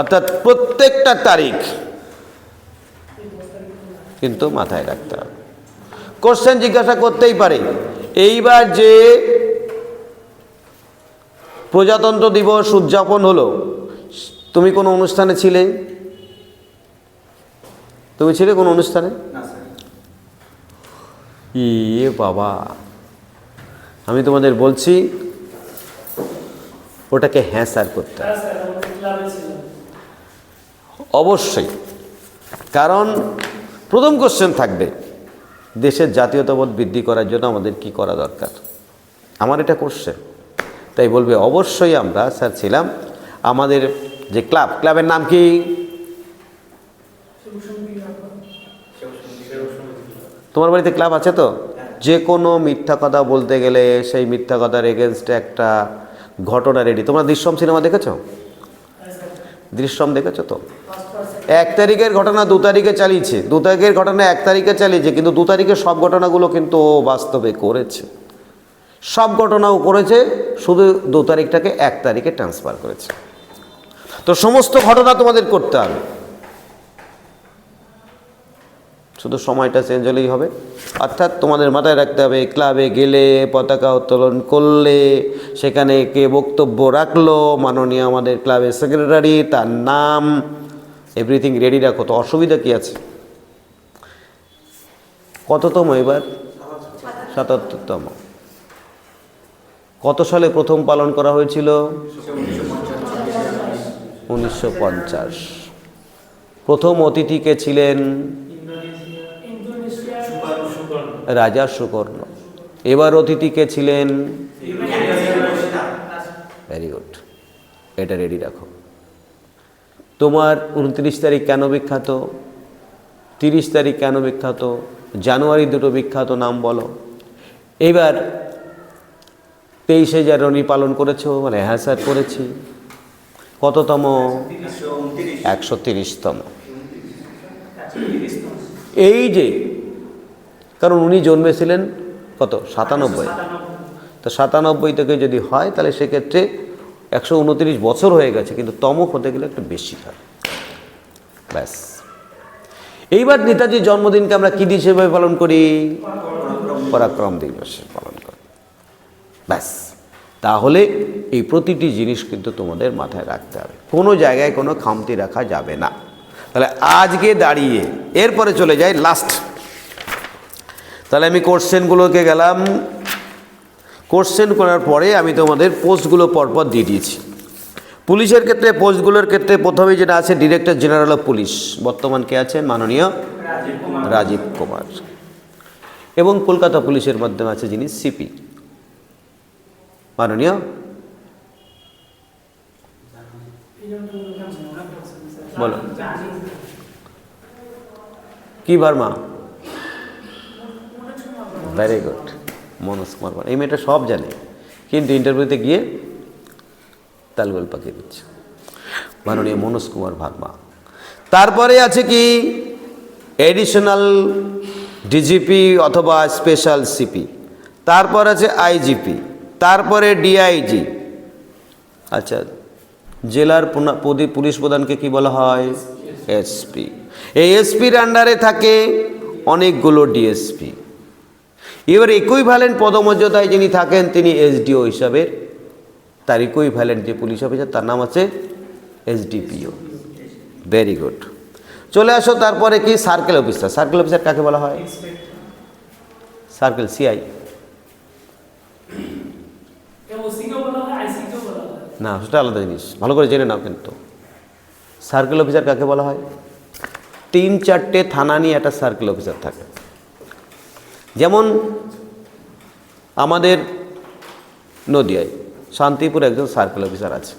অর্থাৎ প্রত্যেকটা তারিখ কিন্তু মাথায় রাখতে হবে। কোশ্চেন জিজ্ঞাসা করতেই পারে, এইবার যে প্রজাতন্ত্র দিবস উদযাপন হলো, তুমি কোনো অনুষ্ঠানে ছিলে? তুমি ছিলে কোনো অনুষ্ঠানে? ইয়ে বাবা, আমি তোমাদের বলছি ওটাকে হ্যাঁ স্যার করতে হবে অবশ্যই। কারণ প্রথম কোশ্চেন থাকবে, দেশের জাতীয়তাবোধ বৃদ্ধি করার জন্য আমাদের কি করা দরকার। আমার এটা কোশ্চেন, তাই বলবে অবশ্যই আমরা স্যার ছিলাম। আমাদের যে ক্লাবের নাম কি? তোমার বাড়িতে ক্লাব আছে তো? যে কোনো মিথ্যা কথা বলতে গেলে সেই মিথ্যা কথার এগেনস্টে একটা ঘটনা রেডি। তোমরা দৃশ্যম সিনেমা দেখেছো? দৃশ্যম দেখেছো তো? 1 তারিখের ঘটনা 2 তারিখে চালিয়েছে, 2 তারিখের ঘটনা 1 তারিখে চালিয়েছে, কিন্তু 2 তারিখের সব ঘটনাগুলো কিন্তু ও বাস্তবে করেছে। সব ঘটনাও করেছে, শুধু 2 তারিখটাকে 1 তারিখে ট্রান্সফার করেছে। তো সমস্ত ঘটনা তোমাদের করতে হবে, শুধু সময়টা চেঞ্জ হলেই হবে। অর্থাৎ তোমাদের মাথায় রাখতে হবে, ক্লাবে গেলে, পতাকা উত্তোলন করলে, সেখানে কে বক্তব্য রাখলো, মাননীয় আমাদের ক্লাবের সেক্রেটারি, তার নাম, এভরিথিং রেডি রাখো। তো অসুবিধা কি আছে? কততম এবার? ৭৭তম। কত সালে প্রথম পালন করা হয়েছিল? 1950। প্রথম অতিথি কে ছিলেন? রাজা সুকর্ণ। এবার অতিথি কে ছিলেন? ভেরি গুড, এটা রেডি রাখো। তোমার 29 তারিখ কেন বিখ্যাত? 30 তারিখ কেন বিখ্যাত? জানুয়ারি দুটো বিখ্যাত নাম বলো। এবার 23শে জানুয়ারি পালন করেছো? মানে হ্যাঁ স্যার করেছি। কততম? 130তম। এই যে, কারণ উনি জন্মেছিলেন কত? 97। তো 97 থেকে যদি হয় তাহলে সেক্ষেত্রে 129 বছর হয়ে গেছে, কিন্তু তম হতে গেলে একটু বেশি হয়। ব্যাস। এইবার নেতাজির জন্মদিনকে আমরা কী হিসেবে পালন করি? পরাক্রম দিবস পালন করি। ব্যাস। তাহলে এই প্রতিটি জিনিস কিন্তু তোমাদের মাথায় রাখতে হবে, কোনো জায়গায় কোনো খামতি রাখা যাবে না। তাহলে আজকে দাঁড়িয়ে এরপরে চলে যাই লাস্ট। তাহলে আমি কোশ্চেনগুলোকে গেলাম, কোশ্চেন করার পরে আমি তোমাদের পোস্টগুলো পরপর দিয়ে দিয়েছি। পুলিশের ক্ষেত্রে পোস্টগুলোর ক্ষেত্রে প্রথমে যেটা আছে, ডিরেক্টর জেনারেল অফ পুলিশ, বর্তমান কে আছেন? মাননীয় রাজীব কুমার। এবং কলকাতা পুলিশের মাধ্যমে আছে যিনি সিপি, মাননীয় বলো কি ভার্মা। Very good, Manoj Kumar Verma. এই মেয়েটা সব জানে, কিন্তু ইন্টারভিউতে গিয়ে তালগোল পাকিয়ে দিচ্ছে। মাননীয় মনোজ কুমার ভার্মা। তারপরে আছে কি? এডিশনাল ডিজিপি অথবা স্পেশাল সিপি। তারপর আছে আইজিপি, তারপরে ডিআইজি। আচ্ছা, জেলার পুলিশ প্রধানকে কি বলা হয়? এসপি। এই এসপির আন্ডারে থাকে অনেকগুলো ডিএসপি। এবার ইকুইভ্যালেন্ট পদমর্যাদায় যিনি থাকেন তিনি এসডিও হিসাবে, তার ইকুইভ্যালেন্ট যে পুলিশ অফিসার তার নাম আছে এসডিপিও। Very good. চলে আসো তারপরে কি? Circle officer. সার্কেল অফিসার কাকে বলা হয়? সার্কেল সিআই না, সেটা আলাদা জিনিস, ভালো করে জেনে নাও। কিন্তু সার্কেল অফিসার কাকে বলা হয়? 3-4টে থানা নিয়ে একটা সার্কেল অফিসার থাকে। যেমন আমাদের নদিয়ায় শান্তিপুর একজন সার্কেল অফিসার আছে।